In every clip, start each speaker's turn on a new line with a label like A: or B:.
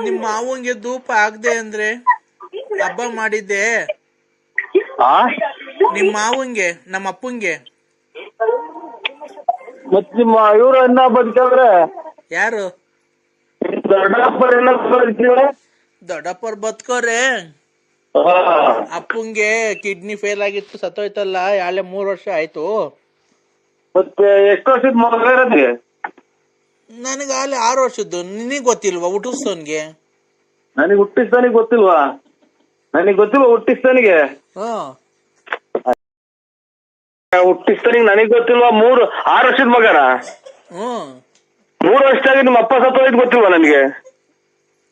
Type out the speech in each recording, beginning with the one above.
A: ನಿಮ್ ಮಾವಂಗೆ ಧೂಪ ಆಗದೆ ಅಂದ್ರೆ ಹಬ್ಬ ಮಾಡಿದ್ದೆ. ನಿಮ್ ಮಾವಂಗೆ ನಮ್ಮ ಅಪ್ಪಂಗೆ
B: ಮತ್ ನಿಮ್ಮ ಇವ್ರು ಅನ್ನ ಬದುಕಂದ್ರೆ
A: ಯಾರು
B: ದೊಡ್ಡಪ್ಪ
A: ದೊಡ್ಡಪ್ಪರ್ ಬದುಕೋರೆ. ಅಪ್ಪಂಗೆ ಕಿಡ್ನಿ ಫೇಲ್ ಆಗಿತ್ತು, ಸತ್ತೋಯ್ತಲ್ಲ, ಯಾಳೆ 3 ವರ್ಷ ಆಯ್ತು.
B: ಮತ್ತೆ ಎಷ್ಟು ವರ್ಷದ ಮಗ ಇರೋದಿಗೆ?
A: ನನಗ ಅಲ್ಲಿ 6 ವರ್ಷದ್ದು. ನಿನಗ್ ಗೊತ್ತಿಲ್ವಾ ಹುಟ್ಟಿಸ್ತವನ್ಗೆ?
B: ನನಗೆ ಹುಟ್ಟಿಸ್ತಾನಿಗೆ ಗೊತ್ತಿಲ್ವಾ? ನನಗೆ ಗೊತ್ತಿಲ್ವಾ ಹುಟ್ಟಿಸ್ತಾನಿಗೆ? ಹುಟ್ಟಿಸ್ತಾನಿಗೆ ನನಗ್ ಗೊತ್ತಿಲ್ವಾ? 6 ವರ್ಷದ ಮಗನ? 3 ವರ್ಷದಾಗಿ ನಿಮ್ಮ ಅಪ್ಪ ಸತ್ತೋಯ್ತು ಗೊತ್ತಿಲ್ವಾ ನನಗೆ?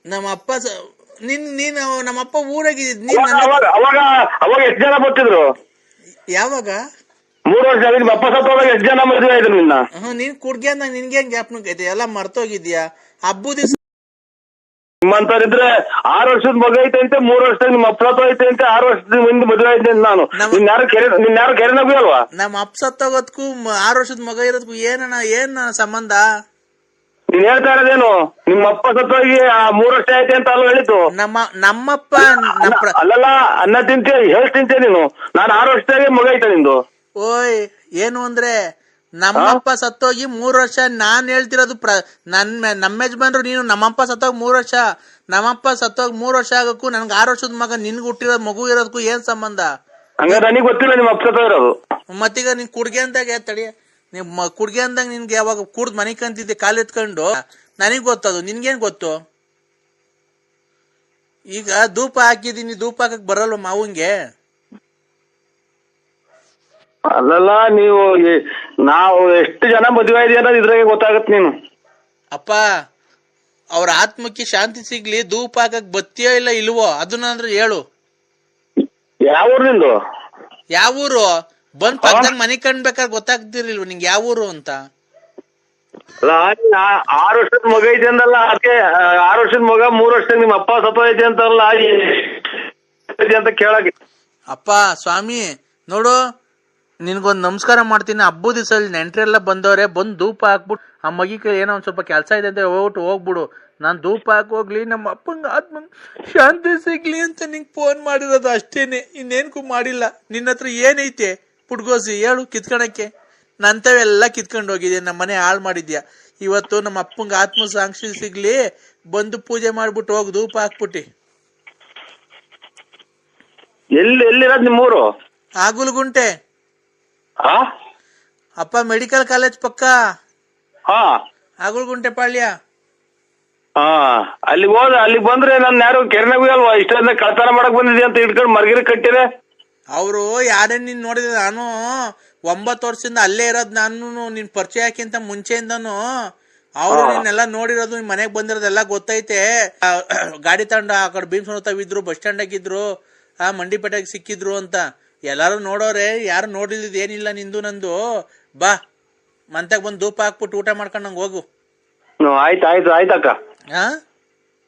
A: ನಮ್ಮ ಅಪ್ಪ ನೀನು ನಮ್ಮಪ್ಪ ಊರಾಗಿದ್ದ.
B: ಅವಾಗ ಎಷ್ಟು ಜನ ಬರ್ತಿದ್ರು?
A: ಯಾವಾಗ?
B: 3 ವರ್ಷ ಆಗಿ ನಿಮ್ಮ ಅಪ್ಪ ಸತ್ತೋದಾಗ ಎಷ್ಟು ಜನ ಮದುವೆ ಆಯ್ತು ನಿನ್ನ?
A: ನೀನ್ ಕುಡ್ಗ್ಯಾನ ನಿನ್ಗೆ ಜ್ಞಾಪನ ಐತೆ? ಎಲ್ಲ ಮರ್ತೋಗಿದ್ಯಾ? ಹಬ್ಬ ದಿವಸ
B: ನಿಮ್ಮಂತವ್ರಿದ್ರೆ 6 ವರ್ಷದ ಮಗ ಐತೆ ಅಂತೆ, 3 ವರ್ಷದಾಗ ನಿಮ್ಮ ಅಪ್ಪ ಸತ್ತೋಯ್ತೆ ಅಂತೆ, 6 ವರ್ಷದ ಮುಂದೆ ಮದುವೆ ಆಯ್ತೆ ಅಂತ ನಾನು. ನಿನ್ಯಾರು ಕೆರೆನಗೂ ಅಲ್ವಾ? ನಮ್ಮ
A: ಅಪ್ಪ ಸತ್ತೋಗೋದಕ್ಕೂ 6 ವರ್ಷದ ಮಗ ಇರೋದಕ್ಕೂ ಏನ್ ಸಂಬಂಧ?
B: ನೀನ್ ಹೇಳ್ತಾ ಇರೋದೇನು? ನಿಮ್ಮ ಅಪ್ಪ ಸತ್ತೋಗಿ 3 ವರ್ಷ ಆಯ್ತೆ ಅಂತ ಅಲ್ವಾ ಹೇಳಿದ್ದು?
A: ನಮ್ಮಪ್ಪ
B: ಅಲ್ಲಲ್ಲ, ಅನ್ನ ತಿಂತೆ ಹೇಳ್ತಿಂತೆ ನೀನು. ನಾನು 6 ವರ್ಷದಾಗೆ ಮಗ ಐತೆ ನಿಂದು.
A: ಓಯ್ ಏನು ಅಂದ್ರೆ ನಮ್ಮಪ್ಪ ಸತ್ತೋಗಿ 3 ವರ್ಷ. ನಾನ್ ಹೇಳ್ತಿರೋದು ನಮ್ಮ ಯಜಮಾನ್ರು. ನೀನು ನಮ್ಮಪ್ಪ ಸತ್ತೋಗಿ 3 ವರ್ಷ, ನಮ್ಮಪ್ಪ ಸತ್ತೋಗಿ 3 ವರ್ಷ ಆಗಕ್ಕೂ ನನ್ಗೆ 6 ವರ್ಷದ ಮಗ ನಿನ್ಗೆ ಹುಟ್ಟಿರೋದು ಮಗು ಇರೋದಕ್ಕೂ ಏನ್ ಸಂಬಂಧ?
B: ಹಂಗಾರೆ ನನಗೆ ಗೊತ್ತಿಲ್ಲ ನಿಮ್ಮ ಅಪ್ಪ ಸತ್ತೋಗಿರೋದು.
A: ಮತ್ತೀಗ ನೀನ್ ಕುಡ್ಗೆ ಅಂದಾಗ ತಡಿ, ಕುಡ್ಗೆ ಅಂದಾಗ ನಿನ್ಗೆ ಯಾವಾಗ ಕುಡ್ದು ಮನೆ ಕಂತಿದ್ದೆ ಕಾಲೆತ್ಕೊಂಡು ನನಗ್ ಗೊತ್ತದು, ನಿನ್ಗೇನ್ ಗೊತ್ತು? ಈಗ ಧೂಪ ಹಾಕಿದೀನಿ, ಧೂಪ ಹಾಕಕ್ ಬರಲ್ವ ಮಾವಂಗೆ?
B: ಅಲ್ಲಲ್ಲ, ನಾವು ಎಷ್ಟು ಜನ ಮದುವೆ ಇದೆಯಾ ಅನ್ನೋದು ಇದ್ರಾಗೆ ಗೊತ್ತಾಗತ್. ನೀನು
A: ಅಪ್ಪ ಅವ್ರ ಆತ್ಮಕ್ಕೆ ಶಾಂತಿ ಸಿಗ್ಲಿ, ಧೂಪ ಹಾಕಕ್ ಬತ್ತಿಯೋ ಇಲ್ಲ ಇಲ್ವೋ ಅದನ್ನ ಅಂದ್ರೆ ಹೇಳು.
B: ಯಾವ ಊರು ನಿಂದು?
A: ಯಾವ ಊರು? ಬಂದ್ ಪಕ್ಕದಾಗ ಮನೆ ಕಂಡ್ಬೇಕಾದ್ರೆ ಗೊತ್ತಾಗ್ತಿರ್ಲಿಲ್ವ ನಿಂಗೆ ಯಾವ ಊರು ಅಂತ?
B: 6 ವರ್ಷದ ಮಗ ಐತೆ ಅಂದಲ್ಲ, ಅದಕ್ಕೆ 6 ವರ್ಷದ ಮಗ 3 ವರ್ಷದಾಗ ನಿಮ್ಮ ಅಪ್ಪ ಸತ್ತೋಯ್ತೆ ಅಂತಲ್ಲ ಅಂತ ಕೇಳಕ್ಕೆ.
A: ಅಪ್ಪ ಸ್ವಾಮಿ ನೋಡು, ನಿನ್ಗೊಂದ್ ನಮಸ್ಕಾರ ಮಾಡ್ತೀನಿ. ಹಬ್ಬದ ದಿವಸ ನೆಂಟ್ರೆಲ್ಲ ಬಂದವ್ರೆ, ಬಂದ್ ಧೂಪ ಹಾಕ್ಬಿಟ್ಟು ಆ ಮಗಿಗೆ ಏನೋ ಒಂದ್ ಸ್ವಲ್ಪ ಕೆಲಸ ಇದೆ ಅಂತ ಹೋಗ್ಬಿಡು. ನಾನ್ ಧೂಪ ಹಾಕೋಗ್ಲಿ, ನಮ್ಮ ಅಪ್ಪಂಗ ಆತ್ಮ ಶಾಂತಿ ಸಿಗ್ಲಿ ಅಂತ ನಿಂಗೆ ಫೋನ್ ಮಾಡಿರೋದು ಅಷ್ಟೇನೆ, ಇನ್ನೇನ್ಕು ಮಾಡಿಲ್ಲ. ನಿನ್ನ ಹತ್ರ ಏನೈತೆ ಪುಡ್ಗೋಸಿ ಹೇಳು ಕಿತ್ಕೊಳಕ್ಕೆ? ನಂತವೆಲ್ಲ ಕಿತ್ಕೊಂಡು ಹೋಗಿದ್ಯಾ, ನಮ್ಮ ಮನೆ ಹಾಳು ಮಾಡಿದ್ಯಾ. ಇವತ್ತು ನಮ್ಮ ಅಪ್ಪಂಗ ಆತ್ಮ ಸಾಕ್ಷಿ ಸಿಗ್ಲಿ, ಬಂದು ಪೂಜೆ ಮಾಡ್ಬಿಟ್ಟು ಹೋಗ್ ಧೂಪ ಹಾಕ್ಬಿಟ್ಟಿ.
B: ಎಲ್ಲಿರೋದ್ ನಿಮ್ಮೂರು?
A: ಆಗುಲ್ಗುಂಟೆ ಅಪ್ಪ, ಮೆಡಿಕಲ್ ಕಾಲೇಜ್ ಪಕ್ಕ ಆಗುಲ್ಗುಂಟೆ ಪಾಳ್ಯ.
B: ಅಲ್ಲಿಗೆ ಬಂದ್ರೆ ನಾನು ಯಾರು ಕೆರೆನಾಗೂ ಅಲ್ವಾ? ಇಷ್ಟೊಂದ ಕಳ್ತನ ಮಾಡಕ್ ಬಂದಿದ್ಯಾ ಅಂತ ಇಟ್ಕೊಂಡು ಮರ್ಗಿರಿ ಕಟ್ಟಿದೆ.
A: ಅವರು ಯಾರೇ ನೀನ್ ನೋಡಿದ್ರೆ, ನಾನು 9 ವರ್ಷದಿಂದ ಅಲ್ಲೇ ಇರೋದ್. ನಾನು ನಿನ್ ಪರಿಚಯ ಹಾಕಿಂತ ಮುಂಚೆಯಿಂದನು ಅವರು ನಿನ್ನೆಲ್ಲ ನೋಡಿರೋದು, ನಿನ್ ಮನೆಗ್ ಬಂದಿರೋದೆಲ್ಲ ಗೊತ್ತೈತೆ. ಗಾಡಿ ತಗೊಂಡು ಆ ಕಡೆ ಭೀಮಸಂದ್ರ ಬಸ್ ಸ್ಟ್ಯಾಂಡ್ ಆಗಿದ್ರು, ಮಂಡಿಪೇಟೆಗೆ ಸಿಕ್ಕಿದ್ರು ಅಂತ ಎಲ್ಲಾರು ನೋಡೋರೆ. ಯಾರು ನೋಡಿದ್ ಏನಿಲ್ಲ ನಿಂದು ನಂದು. ಬಾ ಮಂತಾಗ ಬಂದು ಧೂಪ ಹಾಕ್ಬಿಟ್ಟು ಊಟ ಮಾಡ್ಕೊಂಡ್ ನಂಗೆ ಹೋಗು.
B: ಆಯ್ತಕ್ಕ,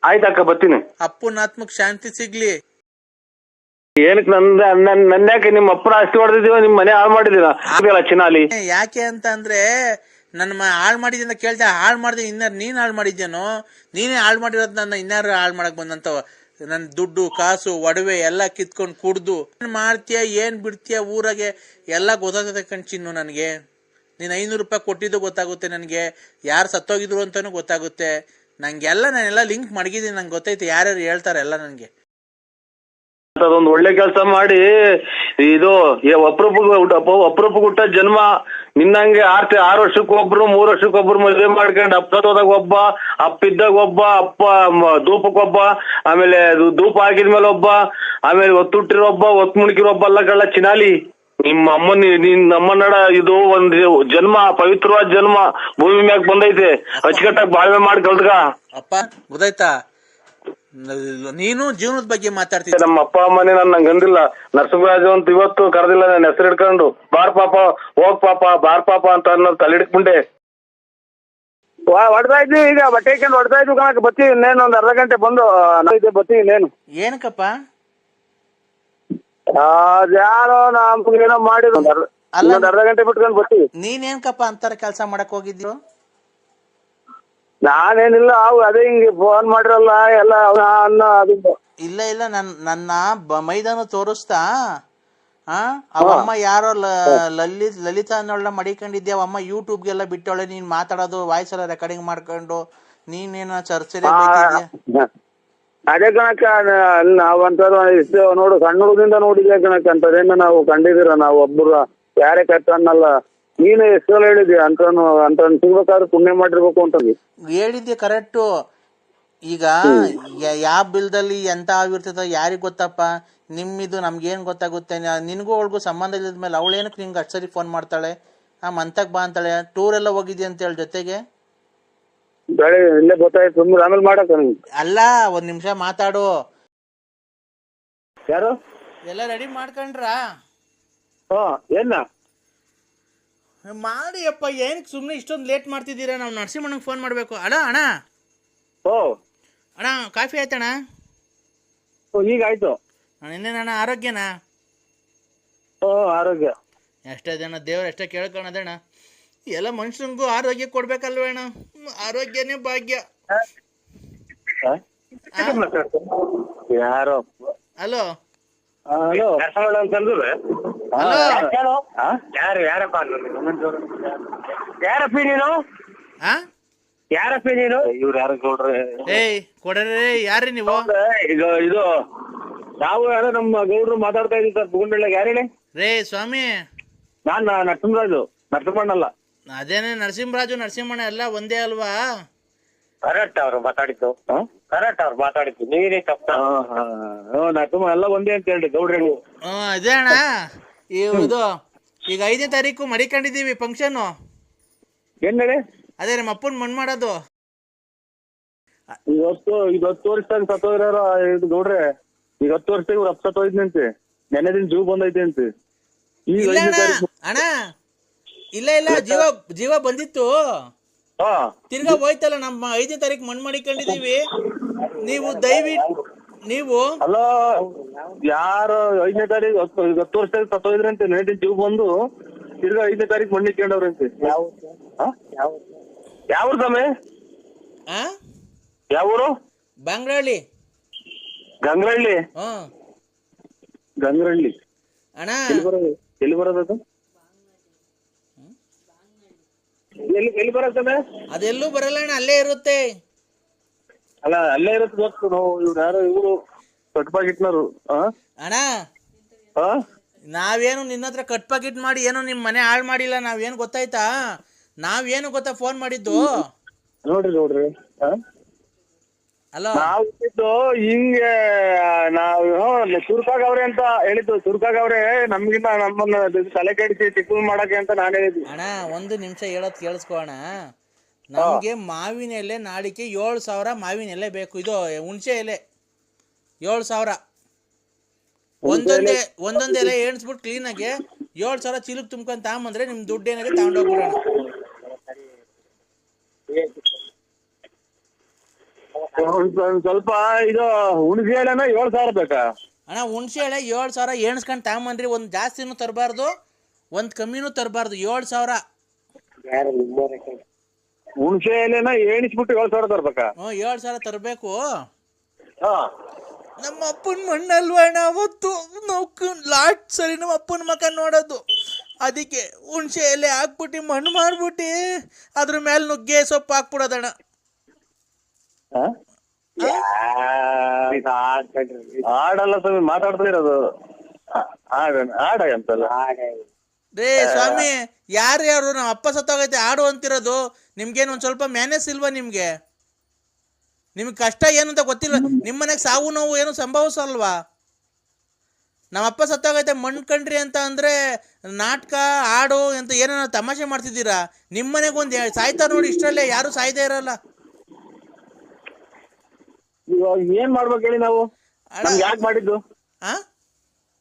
B: ಆಯ್ತಕ್ಕ ಬರ್ತೀನಿ.
A: ಅಪ್ಪನ ಆತ್ಮಕ್ ಶಾಂತಿ ಸಿಗ್ಲಿ.
B: ಏನಕ್ಕೆ ನನ್ಯಾಕೆ ನಿಮ್ಮ ಅಪ್ಪನ ಆಸ್ತಿ ಹೊಡೆದಿದೀವ, ನಿಮ್ ಮನೆ ಹಾಳು ಮಾಡಿದೀರ ಚಿನಾಲಿ?
A: ಯಾಕೆ ಅಂತ ಅಂದ್ರೆ ನನ್ನ ಹಾಳು ಮಾಡಿದ್ಯ ಅಂತ ಕೇಳ್ತಾ, ಹಾಳು ಮಾಡಿದೆ ಇನ್ನಾರು ನೀನ್ ಹಾಳು ಮಾಡಿದ್ಯಾನೋ? ನೀನೇ ಹಾಳು ಮಾಡಿರೋದ್ ನನ್ನ ಇನ್ನಾರು ಹಾಳು ಮಾಡಕ್ ಬಂದಂತವ. ನನ್ ದುಡ್ಡು ಕಾಸು ಒಡವೆ ಎಲ್ಲ ಕಿತ್ಕೊಂಡ್ ಕುಡ್ದು ಏನ್ ಮಾಡ್ತೀಯ ಏನ್ ಬಿಡ್ತೀಯ ಊರಾಗೆ ಎಲ್ಲ ಗೊತ್ತಾಗುತ್ತೆ ಕಣ್ಚಿನ್ನು. ನನ್ಗೆ ನೀನ್ 500 ರೂಪಾಯಿ ಕೊಟ್ಟಿದ್ದು ಗೊತ್ತಾಗುತ್ತೆ, ನನ್ಗೆ ಯಾರು ಸತ್ತೋಗಿದ್ರು ಅಂತಾನು ಗೊತ್ತಾಗುತ್ತೆ. ನಾನೆಲ್ಲ ಲಿಂಕ್ ಮಡಗಿದೀನಿ, ನಂಗೆ ಗೊತ್ತೈತೆ ಯಾರ್ಯಾರು ಹೇಳ್ತಾರೆ ಎಲ್ಲ ನನ್ಗೆ.
B: ಅದೊಂದು ಒಳ್ಳೆ ಕೆಲಸ ಮಾಡಿ, ಇದು ಅಪರೂಪ ಹುಟ್ಟ ಜನ್ಮ. ನಿನ್ನಂಗೆ 6 ವರ್ಷಕ್ಕೊಬ್ರು 3 ವರ್ಷಕ್ಕೊಬ್ರು ಮದುವೆ ಮಾಡ್ಕೊಂಡು ಅಪ್ಪದಾಗ ಒಬ್ಬ, ಅಪ್ಪಿದ್ದಾಗ ಒಬ್ಬ, ಅಪ್ಪ ಧೂಪಕ್ಕೊಬ್ಬ, ಆಮೇಲೆ ಧೂಪ ಹಾಕಿದ್ಮೇಲೆ ಒಬ್ಬ, ಆಮೇಲೆ ಒತ್ತುಟ್ಟಿರೋ ಒಬ್ಬ, ಒತ್ತು ಮುಣಕಿರೋ ಒಬ್ಬ ಅಲ್ಲ ಕಳ್ಳ ಚಿನಾಲಿ. ನಿಮ್ಮ ನಡ ಇದು ಒಂದು ಜನ್ಮ, ಪವಿತ್ರವಾದ ಜನ್ಮ ಭೂಮಿ ಮ್ಯಾಗ ಬಂದೈತೆ. ಅಚ್ಚುಕಟ್ಟಾಗಿ ಬಾಳ್ವೆ ಮಾಡಿ ಕಲ್ತ್ಕ. ಅಪ್ಪ
A: ಗೊತ್ತಾಯ್ತಾ? ನೀನು ಜೀವನದ ಬಗ್ಗೆ ಮಾತಾಡ್ತೀನಿ.
B: ನಮ್ಮ ಅಪ್ಪ ಅಮ್ಮನೇ ನಂಗೆ ಅಂದಿಲ್ಲ, ನರಸಿಂಹರಾಜು ಅಂತ ಇವತ್ತು ಕರೆದಿಲ್ಲ. ನನ್ನ ಹೆಸರು ಹಿಡ್ಕೊಂಡು ಬಾರ್ ಪಾಪ ಹೋಗ್ ಪಾಪ ಬಾರ್ ಪಾಪ ಅಂತ ಅನ್ನೋದು ತಲೆ ಹಿಡ್ಕೊಂಡೆ. ಹೊಡ್ತಾ ಇದ್ವಿ, ಈಗ ಬಟ್ಟೆ ಹಾಕೊಂಡು ಹೊಡ್ತಾ ಇದ್ವಿ ಕಣಕ್. ಬರ್ತೀವಿ ಇನ್ನೇನು ಒಂದ್ ಅರ್ಧ ಗಂಟೆ ಬಂದು ಬರ್ತೀವಿ. ಇನ್ನೇನು
A: ಏನಕ್ಕಪ್ಪ?
B: ಯಾರೋ ನಮ್ಗೇನೋ ಮಾಡಿದ್ರು, ಅರ್ಧ ಗಂಟೆ ಬಿಟ್ಕೊಂಡು ಬರ್ತೀವಿ.
A: ನೀನೇನ್ಕಪ್ಪ ಅಂತಾರ ಕೆಲ್ಸ ಮಾಡಕ್ ಹೋಗಿದ್ರು?
B: ನಾನೇನಿಲ್ಲ ಅವು ಅದೇ ಹಿಂಗೆ ಫೋನ್ ಮಾಡಿರಲ್ಲ ಎಲ್ಲ ಅನ್ನ ಅದು.
A: ಇಲ್ಲ ಇಲ್ಲ, ನನ್ನ ಮೈದಾನ ತೋರಿಸ್ತಾ ಅವಮ್ಮ ಯಾರೋ ಲಲಿತಾ ಅನ್ನೋಳ ಮಡಿಕೊಂಡಿದ್ದೆ, ಅವಮ್ಮ ಯೂಟ್ಯೂಬ್ಗೆಲ್ಲ ಬಿಟ್ಟವಳೆ, ನೀನ್ ಮಾತಾಡೋದು ವಾಯ್ಸ್ ಎಲ್ಲ ರೆಕಾರ್ಡಿಂಗ್ ಮಾಡ್ಕೊಂಡು ನೀನೇನೋ ಚರ್ಚೆಲೆ ಬೈತಿದ್ಯಾ.
B: ಅದೇ ಕಣಕ್ಕ ನಾವಂತದ್ದು ಇಷ್ಟು ನೋಡು, ಸಣ್ಣ ಹುಡುಗದಿಂದ ನೋಡಿದ್ಯಾ ಕಣಕ್ಕ, ಅಂತದೇನ ನಾವು ಕಂಡಿದ್ದೀರ ನಾವು ಒಬ್ಬರು ಯಾರೇ ಕಷ್ಟ ಅನ್ನಲ್ಲ. ನೀನು ಎಷ್ಟು ಸಲ ಹೇಳಿದ್ಯಾ ಅಂತ ಸಿಗ್ಬೇಕಾದ್ರೆ ಪುಣ್ಯ ಮಾಡಿರ್ಬೇಕು ಅಂತ
A: ಹೇಳಿದ್ದೆ ಕರೆಕ್ಟು. ಈಗ ಯಾವ ಬಿಲ್ದಲ್ಲಿ ಎಂತ ಆಗಿರ್ತದ ಯಾರಿಗ್ ಗೊತ್ತಪ್ಪ, ನಿಮ್ಮಿದು ನಮ್ಗೇನ್ ಗೊತ್ತಾಗುತ್ತೆ. ನಿನ್ಗೂ ಅವಳಿಗೂ ಸಂಬಂಧ ಇಲ್ಲದ್ಮೇಲೆ ಅವಳೇನಕ್ಕೆ ನಿಂಗೆ ಅಷ್ಟು ಸರಿ ಫೋನ್ ಮಾಡ್ತಾಳೆ, ಮಂತಕ್ ಬಾ ಅಂತಾಳೆ, ಟೂರ್ ಎಲ್ಲ ಹೋಗಿದ್ಯ ಅಂತ ಹೇಳಿ ಜೊತೆಗೆ.
B: ಬೆಳೆ ಇಲ್ಲೇ ಗೊತ್ತಾಯ್ತು, ಸುಮ್ಮನೆ ಆಮೇಲೆ ಮಾಡಕ್ಕ.
A: ಅಲ್ಲ, ಒಂದ್ ನಿಮಿಷ ಮಾತಾಡು.
B: ಯಾರು
A: ಎಲ್ಲ ರೆಡಿ ಮಾಡ್ಕೊಂಡ್ರ?
B: ಏನ
A: ಮಾಡಿ ಅಪ್ಪ, ಏನಕ್ಕೆ ಸುಮ್ಮನೆ ಇಷ್ಟೊಂದು ಲೇಟ್ ಮಾಡ್ತಿದ್ದೀರಾ? ನಾವು ನರಸಿಂಹಣ್ಣಂಗೆ ಫೋನ್ ಮಾಡಬೇಕು. ಅಣ್ಣ ಅಣ್ಣ ಅಣ್ಣ, ಕಾಫಿ ಆಯ್ತಣ್ಣ?
B: ಈಗ ಆಯ್ತು.
A: ಇನ್ನೇನಣ್ಣ, ಆರೋಗ್ಯನಾ?
B: ಆರೋಗ್ಯ
A: ಎಷ್ಟೇ ಜನ ದೇವ್ರು ಎಷ್ಟೇ ಕೇಳ್ಕೊಳದಣ್ಣ, ಎಲ್ಲ ಮನುಷ್ಯನಿಗೂ ಆರೋಗ್ಯ ಕೊಡ್ಬೇಕಲ್ವೇಣ? ಆರೋಗ್ಯನೇ ಭಾಗ್ಯ.
B: ಯಾರೋ
A: ಹಲೋ
B: ಹಲೋ ಯಾರಪ್ಪಿ ನೀನು? ಯಾರಪ್ಪಿ ನೀನು? ಇವ್ರು ಯಾರು ಗೌಡ್ರೆ?
A: ಏಯ್ ಕೊಡ್ರಿ, ಯಾರ್ರಿ ನೀವು?
B: ಈಗ ಇದು ನಾವು ಯಾರೋ ನಮ್ಮ ಗೌಡ್ರು ಮಾತಾಡ್ತಾ ಇದೀವಿ ಸರ್, ಬುಗುಂಡಳ್ಳಿ. ಯಾರು ಹೇಳಿ?
A: ರೇ ಸ್ವಾಮಿ,
B: ನಾನ್ ನರಸಿಂಹರಾಜು, ನರಸಿಂಹಣ್ಣಲ್ಲ.
A: ಅದೇನೆ, ನರಸಿಂಹರಾಜು ನರಸಿಂಹಣ್ಣ ಎಲ್ಲ ಒಂದೇ ಅಲ್ವಾ?
B: ಕರೆಕ್ಟ್ ಅವ್ರು ಮಾತಾಡಿದ್ದು, ಕರೆಕ್ಟ್ ಅವ್ರು ಮಾತಾಡಿದ್ದು, ನೀವೇ ತಪ್ಪ. ನರಸಿಂಹ ಎಲ್ಲ ಒಂದೇ ಅಂತ ಹೇಳಿ ಗೌಡ್ರೆ.
A: ಅದೇ ಅಣ್ಣ, ಇದು ಈಗ 5ನೇ ತಾರೀಕು ಮಡಿಕೊಂಡಿದ್ದೀವಿ ಫಂಕ್ಷನ್ನು.
B: ಏನ್ ಹೇಳಿ?
A: ಅದೇ ನಮ್ಮ ಅಪ್ಪನ ಮಣ್ಣು ಮಾಡೋದು.
B: ಈಗ 10 ವರ್ಷದಾಗ ಸತ್ತೋದ್ರಾರ ಇದು ಗೌಡ್ರೆ. ಈಗ 10 ವರ್ಷದಾಗ ಇವ್ರು ಸತ್ತೋಯ್ತಂತೆ, ನೆನ್ನೆ ದಿನ ಜೀವ ಬಂದೈತೆ ಅಂತೆ. ಈಗ
A: ಅಣ್ಣ ಇಲ್ಲ ಇಲ್ಲ, ಜೀವ ಬಂದಿತ್ತು, ತಿರ್ಗಾ ಹೋಯ್ತಲ್ಲ. ನಮ್ಮ 5ನೇ ತಾರೀಕು ಮಣ್ಣು ಮಾಡಿಕೊಂಡಿದೀವಿ. ನೀವು ನೀವು
B: ಅಲ್ಲ, ಯಾರು 5ನೇ ತಾರೀಕು 10 ವರ್ಷದಾಗ ಸತ್ತೋಯ್ದ್ರಂತೆ, ನೆನ್ನೆ ದಿನ ಜೀವ ಬಂದು ತಿರ್ಗಾ 5ನೇ ತಾರೀಕು ಮಣ್ಣು ಇಟ್ಕೊಂಡವ್ರಂತೆ. ಯಾವ ಸಮಯ? ಯಾವೂರು?
A: ಬಂಗ್ರಹಳ್ಳಿ.
B: ಗಂಗ್ರಹಳ್ಳಿ? ಗಂಗ್ರಹಳ್ಳಿ
A: ಅಣ್ಣ
B: ಎಲ್ಲಿ ಬರೋದದು? ಎಲ್ಲಿ ಬರೋದಮ್ಮ?
A: ಅದೆಲ್ಲೂ ಬರಲ್ಲ ಅಣ್ಣ, ಅಲ್ಲೇ ಇರುತ್ತೆ.
B: ಅಲ್ಲ ಅಲ್ಲೇ ಇರುತ್ತೆ ಗೊತ್ತು. ನಾವು ಇವ್ರು ಯಾರೋ ಇವ್ರು ಕಟ್ ಪಾಕಿಟ್ನರು.
A: ಅಣ್ಣ ನಾವೇನು ನಿನ್ನ ಹತ್ರ ಕಟ್ ಪಾಕಿಟ್ ಮಾಡಿ ಏನು ನಿಮ್ ಮನೆ ಹಾಳು ಮಾಡಿಲ್ಲ. ನಾವೇನು ಗೊತ್ತಾಯ್ತಾ, ನಾವೇನು ಗೊತ್ತಾ ಫೋನ್ ಮಾಡಿದ್ದು?
B: ನೋಡ್ರಿ
A: ಅಲೋ,
B: ನಾವು ಹಿಂಗೆ ನಾವು ಚುರುಕಾಗವ್ರೆ ಅಂತ ಹೇಳಿದ್ದು. ಚುರುಕಾಗವ್ರೆ ನಮ್ಗಿಂತ ನಮ್ಮನ್ನ ತಲೆ ಕೆಡಿಸಿ ಚಿಕ್ಕ ಮಾಡಕ್ಕೆ ಅಂತ ನಾನು ಹೇಳಿದ್ವಿ.
A: ಅಣ್ಣ ಒಂದು ನಿಮಿಷ ಹೇಳೋದ್ ಕೇಳಿಸ್ಕೋಣ. ನಮ್ಗೆ ಮಾವಿನ ಎಲೆ ನಾಳಿಕೆ 7,000 ಮಾವಿನ ಎಲೆ ಬೇಕು. ಇದು ಹುಣಸೆ ಎಲೆ 7,000. ಒಂದೊಂದೇ ಎಲೆ ಎಣಿಸ್ಬಿಟ್ಟು ಕ್ಲೀನಾಗೆ 7,000 ಚೀಲಕ್ಕೆ ತುಂಬ್ಕೊಂಡ್ ತಗೊಂಬಂದ್ರೆ ನಿಮ್ ದುಡ್ಡು ಏನಾಗೆ ತಗೊಂಡೋಗ್ಬಿಡೋಣ.
B: ಸ್ವಲ್ಪ ಇದು ಹುಣಸೆ ಎಲೆನ 7,000 ಬೇಕಾ?
A: ಅಣ್ಣ ಹುಣಸೆ ಎಲೆ 7,000 ಎಣಿಸ್ಕೊಂಡ್ ತಗೊಂಬಂದ್ರಿ. ಒಂದ್ ಜಾಸ್ತಿನೂ ತರಬಾರ್ದು, ಒಂದ್ ಕಮ್ಮಿನೂ ತರಬಾರ್ದು. 7,000
B: ಹುಣಸೆ ಎಲೆನ ಎಣಿಸ್ಬಿಟ್ಟು 7,000 ತರ್ಬೇಕಾ?
A: 7,000 ತರಬೇಕು. ನಮ್ಮ ಅಪ್ಪನ ಮಣ್ಣಲ್ವ ಅಣ್ಣ, ಅವತ್ತು ನಾವು ಲಾಸ್ಟ್ ಸರಿ ನಮ್ಮ ಅಪ್ಪನ ಮಕ್ಕ ನೋಡೋದು. ಅದಕ್ಕೆ ಹುಣಸೆ ಎಲೆ ಹಾಕ್ಬಿಟ್ಟು ಮಣ್ಣು ಮಾಡ್ಬಿಟ್ಟು ಅದ್ರ ಮೇಲೆ ನುಗ್ಗೆ ಸೊಪ್ಪು ಹಾಕ್ಬಿಡೋದಣ್ಣ.
B: ಆಡಲ್ಲ ಸ್ವಾಮಿ, ಮಾತಾಡ್ತಾ ಇರೋದು ಆಡ ಅಂತಲ್ಲ.
A: ರೇ ಸ್ವಾಮಿ, ಯಾರು ನಮ್ಮ ಅಪ್ಪ ಸತ್ತೋಗೈತೆ ಆಡು ಅಂತಿರೋದು. ನಿಮ್ಗೇನು ಒಂದ್ ಸ್ವಲ್ಪ ಮ್ಯಾನೇಜ್ ಇಲ್ವಾ? ನಿಮ್ಗೆ ಕಷ್ಟ ಏನು ಅಂತ ಗೊತ್ತಿಲ್ವ? ನಿಮ್ಮ ಮನೆಗೆ ಸಾವು ನೋವು ಏನು ಸಂಭವಿಸಲ್ವಾ? ನಮ್ಮ ಅಪ್ಪ ಸತ್ತೋಗೈತೆ ಮಣ್ಣು ಕಂಡ್ರಿ ಅಂತ ಅಂದ್ರೆ ನಾಟಕ ಆಡು ಅಂತ ಏನೋ ತಮಾಷೆ ಮಾಡ್ತಿದ್ದೀರಾ. ನಿಮ್ಮ ಮನೆಗೆ ಒಂದು ಸಾಯ್ತಾ ನೋಡಿ, ಇಷ್ಟರಲ್ಲೇ ಯಾರು ಸಾಯ್ದೇ ಇರಲ್ಲ.
B: ಇವಾಗ ಏನ್ ಮಾಡ್ಬೇಕು ಹೇಳಿ ನಾವು? ನಮ್ಗೆ ಯಾಕೆ ಮಾಡಿದ್ದು?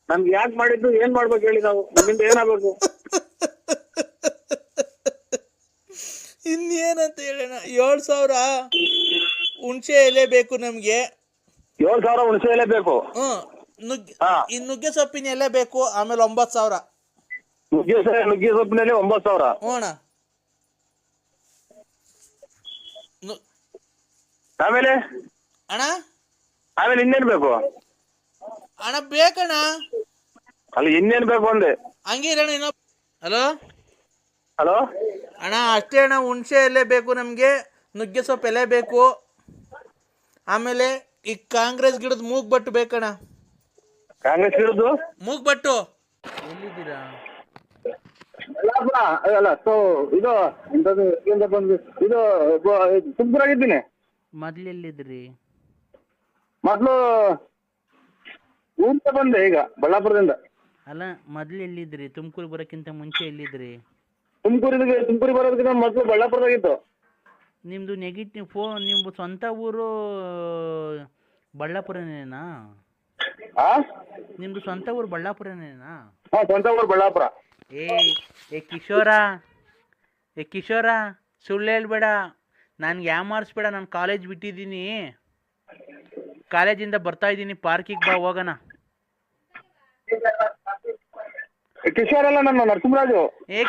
B: ನಮ್ಗೆ ಯಾಕೆ ಮಾಡಿದ್ದು? ಏನ್ ಮಾಡ್ಬೇಕು ಹೇಳಿ ನಾವು? ನಮ್ಮಿಂದ ಏನಾಗ್ಬೇಕು?
A: ಇನ್ನೇನಂತ ಹೇಳೋಣ. 7,000 ಹುಣಸೆ ಎಲೆ ಬೇಕು ನಮ್ಗೆ.
B: 7,000 ಹುಣಸೆ ಎಲೆ ಬೇಕು.
A: ನುಗ್ಗೆ ಸೊಪ್ಪಿನ ಎಲೆ ಬೇಕು. ಆಮೇಲೆ 9,000
B: ನುಗ್ಗೆ ಸೊಪ್ಪಿನಲ್ಲಿ 9,000.
A: ಹ್ಞೂ.
B: ಆಮೇಲೆ
A: ಅಣ್ಣ
B: ಆಮೇಲೆ ಇನ್ನೇನ್ ಬೇಕು?
A: ಅಣ್ಣ ಬೇಕಣ್ಣ.
B: ಅಲ್ಲಿ ಇನ್ನೇನ್ ಬೇಕು ಅಂದೆ.
A: ಹಂಗೆ ಇರೋಣ ಇನ್ನೊ. ಹಲೋ
B: ಹಲೋ
A: ಅಣ್ಣ ಅಷ್ಟೇ ಅಣ್ಣ, ಹುಣಸೆ ಎಲೆ ಬೇಕು ನಮಗೆ, ನುಗ್ಗೆ ಸೊಪ್ಪು ಎಲೆ ಬೇಕು, ಆಮೇಲೆ ಈ ಕಾಂಗ್ರೆಸ್ ಗಿಡದ ಮೂಗ್ಬಟ್ಟು ಬೇಕಣ್ಣ.
B: ಕಾಂಗ್ರೆಸ್ ಇರೋದು
A: ಮೂಗ್ಬಟ್ಟು ಎಲ್ಲಿದ್ದೀರಾ?
B: ಅಲ್ಲ ಸೊ ಇದು ಎಂತದು ಇಲ್ಲಿಂದ ಬಂದು ಇದು ತುಮಕೂರಾಗಿದ್ದೀನಿ.
A: ಮೊದ್ಲು ಎಲ್ಲಿದ್ರಿ?
B: ಮೊದ್ಲು ಊರಿಂದ ಬಂದೆ, ಈಗ ಬಳ್ಳಾಪುರದಿಂದ.
A: ಅಲ್ಲ ಮೊದ್ಲು ಎಲ್ಲಿದ್ರಿ? ತುಮಕೂರು ಬರೋಕ್ಕಿಂತ ಮುಂಚೆ ಎಲ್ಲಿದ್ರಿ?
B: ತುಮಕೂರಿಗೆ ಬರೋದಕ್ಕಿಂತ ಮೊದ್ಲು ಬಳ್ಳಾಪುರದಾಗಿತ್ತು.
A: ನಿಮ್ಮದು ನೆಗೆಟಿವ್ ನಿಮ್ಮದು ಸ್ವಂತ ಊರು ಬಳ್ಳಾಪುರನೇನಾ?
B: ಆ
A: ನಿಮ್ಮದು ಸ್ವಂತ ಊರು ಬಳ್ಳಾಪುರನೇನಾ?
B: ಹಾಂ, ಸ್ವಂತ ಊರು ಬಳ್ಳಾಪುರ.
A: ಏ ಕಿಶೋರ ಸುಳ್ಳು ಹೇಳ್ಬೇಡ, ನನ್ಗೆ ಯಾಮಾರಿಸ್ಬೇಡ. ನಾನು ಕಾಲೇಜ್ ಬಿಟ್ಟಿದ್ದೀನಿ, ಕಾಲೇಜಿಂದ ಬರ್ತಾ ಇದ್ದೀನಿ, ಪಾರ್ಕಿಗೆ ಬಾ ಹೋಗೋಣ.
B: ಕಿಶೋರ್ ಅಲ್ಲ, ನನ್ನ ನರಸಿಂಹರಾಜು.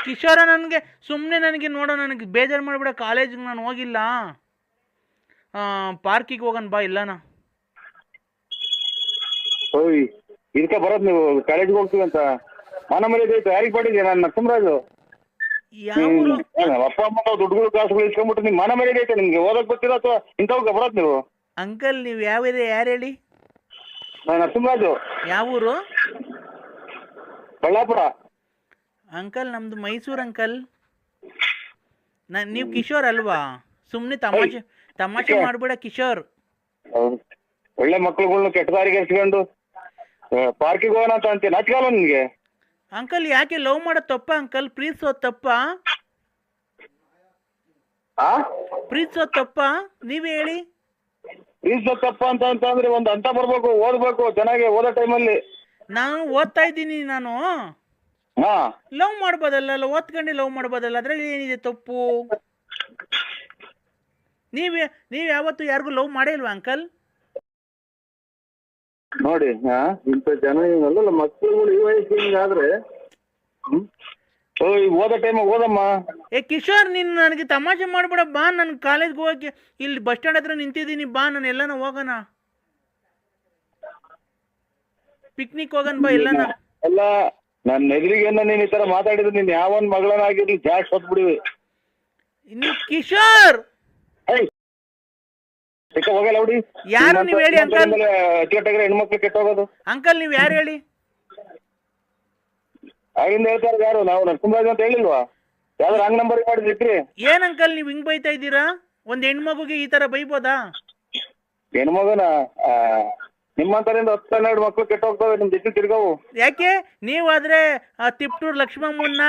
A: ಕಿಶೋರ ನನಗೆ ಸುಮ್ಮನೆ ನನಗೆ ನೋಡೋ, ನನಗೆ ಬೇಜಾರು ಮಾಡಿಬಿಡ. ಕಾಲೇಜಿಗೆ ನಾನು ಹೋಗಿಲ್ಲ, ಪಾರ್ಕಿಗೆ ಹೋಗೋಣ ಬಾ ಇಲ್ಲನ.
B: ಓಯ್ ಇದಕ್ಕೆ ಬರೋದು ನೀವು ಕಾಲೇಜಿಗೆ ಹೋಗ್ತೀವಿ ಅಂತ ಮಾನ ಮರ್ಯಾದೆ ಐತೆ ಯಾರಿಗೆ ಮಾಡಿದ್ಯಾ? ನಾನು ನರಸಿಂಹರಾಜು. ಅಪ್ಪ ಅಮ್ಮ ದುಡ್ಡುಗಳು ಕಾಸುಗಳು ಇಸ್ಕೊಂಡ್ಬಿಟ್ಟು ನಿಮ್ ಮಾನ ಮರ್ಯಾದೆ ಐತೆ ನಿಮ್ಗೆ? ಓದಕ್ ಬರ್ತೀರಾ ಅಥವಾ ಇಂಥವ್ಗೆ ಬರೋದು ನೀವು?
A: ಅಂಕಲ್ ನೀವು ಯಾವ ಯಾರು ಹೇಳಿ?
B: ನಾನು ನರಸಿಂಹರಾಜು.
A: ಯಾವ ಊರು?
B: ಬಳ್ಳಾಪುರ.
A: ಅಂಕಲ್ ನಮ್ದು ಮೈಸೂರು ಅಂಕಲ್. ನೀವು ಕಿಶೋರ್ ಅಲ್ವಾ? ಸುಮ್ಮನೆ ತಮಾಷೆ ಮಾಡ್ಬೇಡ ಕಿಶೋರ್.
B: ಹೌದು, ಒಳ್ಳೆ ಮಕ್ಳುಗಳ್ನ ಕೆಟ್ಟ ದಾರಿಗೆ ಎಸ್ಕೊಂಡು ಪಾರ್ಕಿಗೆ ಹೋಗೋಣ ಅಂತ ಅಂತೀಯ, ನಾಚಿಕಲ್ಲ ನಿನ್ಗೆ?
A: ಅಂಕಲ್ ಯಾಕೆ ಲವ್ ಮಾಡೋದು ತಪ್ಪ ಅಂಕಲ್? ಪ್ರೀತಿಸೋದು ತಪ್ಪ? ಪ್ರೀತಿಸೋದು ತಪ್ಪ? ನೀವೇ ಹೇಳಿ.
B: ಪ್ರೀತಿಸೋದು ತಪ್ಪ ಅಂತ ಅಂದ್ರೆ ಒಂದು ಅಂತ ಬರ್ಬೇಕು, ಓದ್ಬೇಕು ಚೆನ್ನಾಗಿ. ಓದೋ ಟೈಮಲ್ಲಿ
A: ನಾನು ಓದ್ತಾ ಇದ್ದೀನಿ. ನಾನು ಲವ್ ಮಾಡ್ಬೋದಲ್ಲ, ಓದ್ಕೊಂಡೆ ಲವ್ ಮಾಡ್ಬೋದಲ್ಲ, ಅದ್ರಲ್ಲಿ ಏನಿದೆ ತಪ್ಪು? ನೀವ್ ಯಾವತ್ತು ಯಾರಿಗೂ ಲವ್ ಮಾಡೇ ಇಲ್ವಾ ಅಂಕಲ್?
B: ನೋಡಿ ಇಂಥ ಜನ ಅಲ್ಲ ಮಕ್ಕಳುಗಳು ಈ ವಯಸ್ಸಿಗೆ ಆದ್ರೆ ಓದೋ ಟೈಮ್ ಓದಮ್ಮ.
A: ಕಿಶೋರ್, ನೀನು ನನಗೆ ತಮಾಷೆ ಮಾಡ್ಬೇಡ. ಬಾ, ನಾನು ಕಾಲೇಜ್ಗೆ ಹೋಗಕ್ಕೆ ಇಲ್ಲಿ ಬಸ್ ಸ್ಟ್ಯಾಂಡ್ ಹತ್ರ ನಿಂತಿದ್ದೀನಿ. ಬಾ, ನಾನು ಎಲ್ಲಾನ ಹೋಗೋಣ, ಪಿಕ್ನಿಕ್ ಹೋಗೋಣ ಬಾ ಎಲ್ಲಾನ.
B: ಅಲ್ಲ, ನನ್ನ ಎದುರಿಗೆ ನೀನ್ ಈ ತರ ಮಾತಾಡಿದ್ರೆ ನೀನ್ ಯಾವನ್ ಮಗಳನ್ನಾಗಿರ್ಲಿ ಜಾಸ್ತಿ ಹೊತ್ಬಿಡಿವಿ.
A: ಕಿಶೋರ್
B: ಹೋಗಲ್ಲ ಹುಡಿ.
A: ಯಾರು ನೀವ್ ಹೇಳಿ ಅಂಕಲ್?
B: ಅಚ್ಚುಕಟ್ಟಾಗಿರೋ ಹೆಣ್ಮಕ್ಳು ಕೆಟ್ಟೋಗೋದು.
A: ಅಂಕಲ್ ನೀವ್ ಯಾರು ಹೇಳಿ?
B: ಆಗಿಂದ ಹೇಳ್ತಾರೆ ಯಾರು? ನಾವು ನರಸಿಂಹರಾಜ್ ಅಂತ ಹೇಳಿಲ್ವಾ? ಯಾವ್ದು ರಾಂಗ್ ನಂಬರ್ ಮಾಡಿದ್ರಿ?
A: ಏನ್ ಅಂಕಲ್ ನೀವ್ ಹಿಂಗ್ ಬೈತಾ ಇದ್ದೀರಾ? ಒಂದ್ ಹೆಣ್ಮಗುಗೆ ಈ ತರ ಬೈಬೋದಾ?
B: ಹೆಣ್ಮಗನ ನಿಮ್ಮಂತರಿಂದ 10-12 ಮಕ್ಳು ಕೆಟ್ಟ ಹೋಗ್ತವೆ ನಿಮ್ ಜೊತೆ ತಿರ್ಗವು. ಯಾಕೆ?
A: ನೀವಾದ್ರೆ ತಿಪ್ಟೂರ್ ಲಕ್ಷ್ಮಮ್ಮನ್ನ,